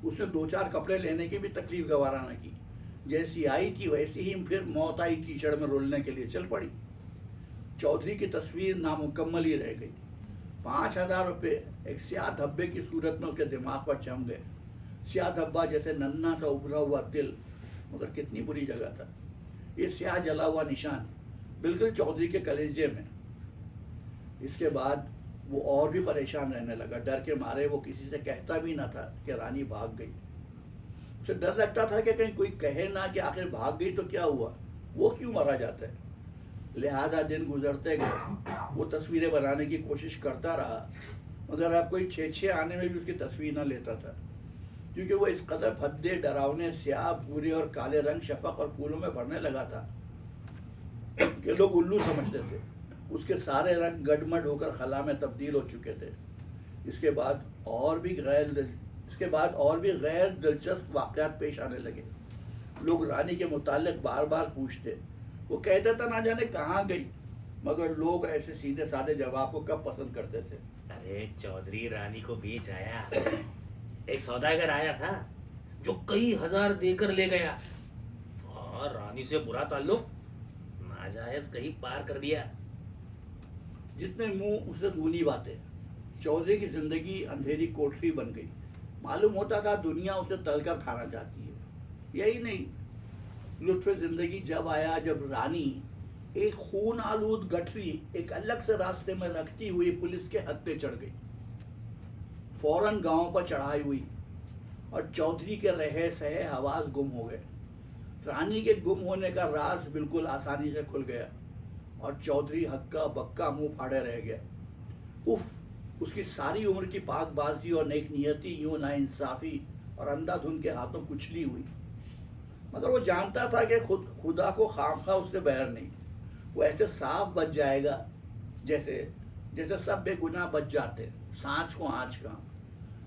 उसने 2-4 कपड़े लेने की भी तकलीफ गवारा न की। जैसी आई थी वैसी ही फिर मौत आई कीचड़ में रुलने के लिए चल पड़ी। चौधरी की तस्वीर नामुकम्मल ही रह गई। 5,000 रुपये एक स्याह धब्बे की सूरत में उसके दिमाग पर जम गए। स्याह धब्बा जैसे नन्हा सा उभरा हुआ तिल, मगर कितनी बुरी जगह था। ये स्याह जला हुआ निशान बिल्कुल चौधरी के कलेजे में। इसके बाद वो और भी परेशान रहने लगा। डर के मारे वो किसी से कहता भी ना था कि रानी भाग गई। उसे डर लगता था कि कहीं कोई कहे ना कि आखिर भाग गई तो क्या हुआ, वो क्यों मारा जाता है। लिहाजा दिन गुजरते गए। वो तस्वीरें बनाने की कोशिश करता रहा, मगर अब कोई 6 आने में भी उसकी तस्वीर ना लेता था। क्योंकि वो इस कदर भद्दे, डरावने, स्याह, भूरे और काले रंग शफक और फूलों में भरने लगा था कि लोग उल्लू समझते थे। उसके सारे रंग गडमड होकर खला में तब्दील हो चुके थे। इसके बाद और भी गैर दिलचस्प वाक़यात पेश आने लगे। लोग रानी के मुताल्लिक बार बार पूछते। वो कहता था ना जाने कहाँ गई, मगर लोग ऐसे सीधे साधे जवाब को कब पसंद करते थे। अरे चौधरी रानी को बेच आया। एक सौदागर आया था जो कई हजार देकर ले गया और रानी से बुरा ताल्लुक नाजायज कहीं पार कर दिया। जितने मुंह उससे दूनी बातें। चौधरी की जिंदगी अंधेरी कोठरी बन गई। मालूम होता था दुनिया उसे तलकर खाना चाहती है। यही नहीं, लुत्फ़ जिंदगी जब आया जब रानी एक खून आलूद गठरी एक अलग से रास्ते में रखती हुई पुलिस के हद पे चढ़ गई। फौरन गांव पर चढ़ाई हुई और चौधरी के रहे सहे हवास गुम हो गए। रानी के गुम होने का राज बिल्कुल आसानी से खुल गया और चौधरी हक्का बक्का मुंह फाड़े रह गया। उफ, उसकी सारी उम्र की पाकबाजी और नेक नियति यूं नाइंसाफी और अंधाधुन के हाथों कुचली हुई। मगर वो जानता था कि खुदा को खामखा उससे बैर नहीं। वो ऐसे साफ बच जाएगा जैसे सब बेगुनाह बच जाते, सांच को आँच का।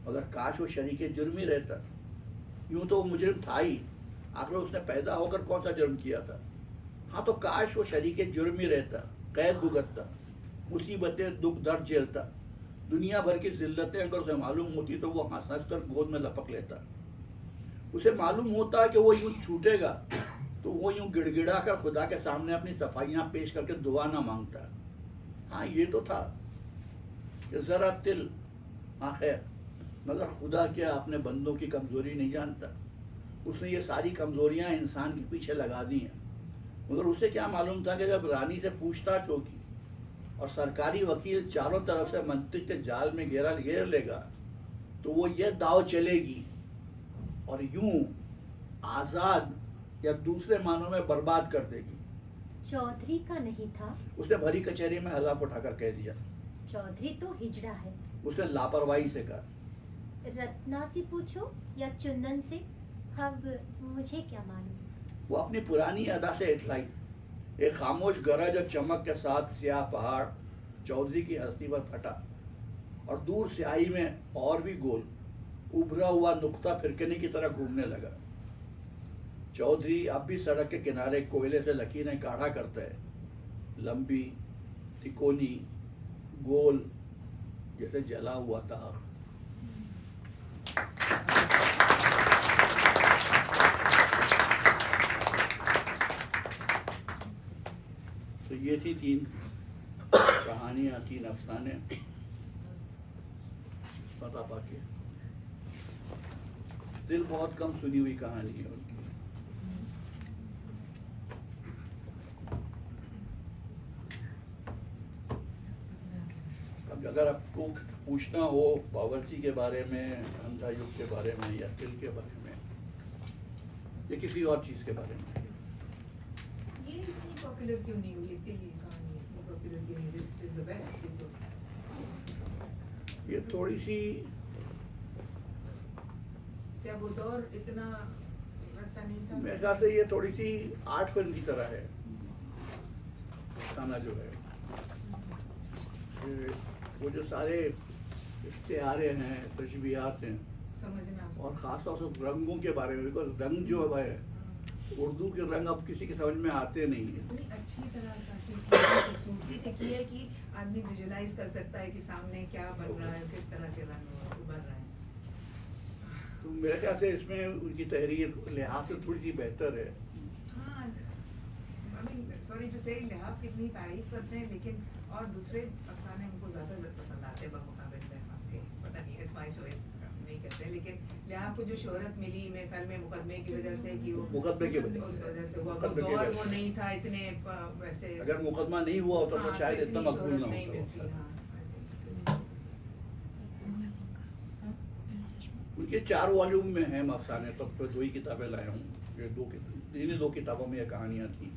मगर काश वो शरीके जुर्म ही रहता। यूं तो वो मुजरिम था ही, आखिर उसने पैदा होकर कौन सा जुर्म किया था। हाँ, तो काश वो शरीके जुर्म ही रहता, कैद भुगतता, मुसीबतें दुख दर्द झेलता। दुनिया भर की जिल्लतें अगर उसे मालूम होती तो वो हंस हंस कर गोद में लपक लेता। उसे मालूम होता कि वो यूं छूटेगा तो वो यूं गिड़गिड़ा कर खुदा के सामने अपनी सफाइयाँ पेश करके दुआ ना मांगता। हाँ, ये तो था कि ज़रा तिल, हाँ खैर, मगर खुदा क्या अपने बंदों की कमज़ोरी नहीं जानता। उसने ये सारी कमज़ोरियाँ इंसान के पीछे लगा दी हैं। मगर उसे क्या मालूम था कि जब रानी से पूछताछ होगी और सरकारी वकील चारों तरफ से मंतिक के जाल में घेर लेगा तो वो ये दाव चलेगी और यूं आज़ाद या दूसरे मानों में बर्बाद कर देगी। चौधरी का नहीं था। उसने भरी कचहरी में हलाफ उठाकर कह दिया। चौधरी तो हिजड़ा है। उसने लापरवाही से कहा। रत्ना से पूछो या चुन्नन से, अब मुझे क्या मालूम। वो अपनी पुरानी अदा से इतलाई। एक खामोश गरज और चमक के साथ स्याह पहाड़ चौधरी की हस्ती पर फटा और दूर स्याही में और भी गोल उभरा हुआ नुक्ता फिरकने की तरह घूमने लगा। चौधरी अब भी सड़क के किनारे कोयले से लकीरें काढ़ा करता है, लंबी, तिकोनी, गोल, जैसे जला हुआ दाग। तो ये थी 3 कहानियाँ, 3 अफसाने पता पाके। दिल बहुत कम सुनी हुई कहानी है उनकी। अब अगर आपको पूछना हो बावर्ची के बारे में, अंधा युग के बारे में या दिल के बारे में या किसी और चीज़ के बारे में, ये इतनी पॉपुलर क्यों नहीं हुई? दिल की कहानी इतनी पॉपुलर क्यों नहीं? This is the best. ये थोड़ी सी, क्या वो दौर इतना वैसा नहीं था? मेरे ख्याल से ये थोड़ी सी आर्ट फिल्म की तरह है। खाना जो है ये वो जो सारे इश्तिहारे हैं, तशबीहात हैं समझना और ख़ास तौर से रंगों के बारे में, बिकॉज रंग जो है उर्दू के रंग अब किसी के समझ में आते नहीं है। इतनी अच्छी तरह खूबसूरती से की है कि आदमी विजुलाइज कर सकता है कि सामने क्या बन रहा है, किस तरह के रंग उभर रहा है। तो मेरे ख्याल से इसमें उनकी तहरीर लिहाज से थोड़ी सी बेहतर है। हाँ, आई मीन सॉरी टू से लिहाफ कितनी तारीफ करते हैं, लेकिन और दूसरे अफसाने हमको ज़्यादा पसंद आते हैं बमुकाबिल में आपके। पता नहीं, इट्स माय चॉइस, नहीं कहते हैं, लेकिन लिहाफ को जो शोहरत मिली मेरे ख्याल में मुकदमे की वजह से, कि वो मुकदमे की वजह उस वजह से वो मुकदमे की दौर वजह वो से। नहीं था इतने वैसे। अगर मुकदमा नहीं हुआ होता तो हाँ, शायद इतनी इतना मकबूल शोहरत ना नहीं मिलती। होता। हाँ, उनके 4 वॉल्यूम में हैं अफसाने, तो 2 ही किताबें लाया हूँ। ये 2 किताबों में ये कहानियाँ थी।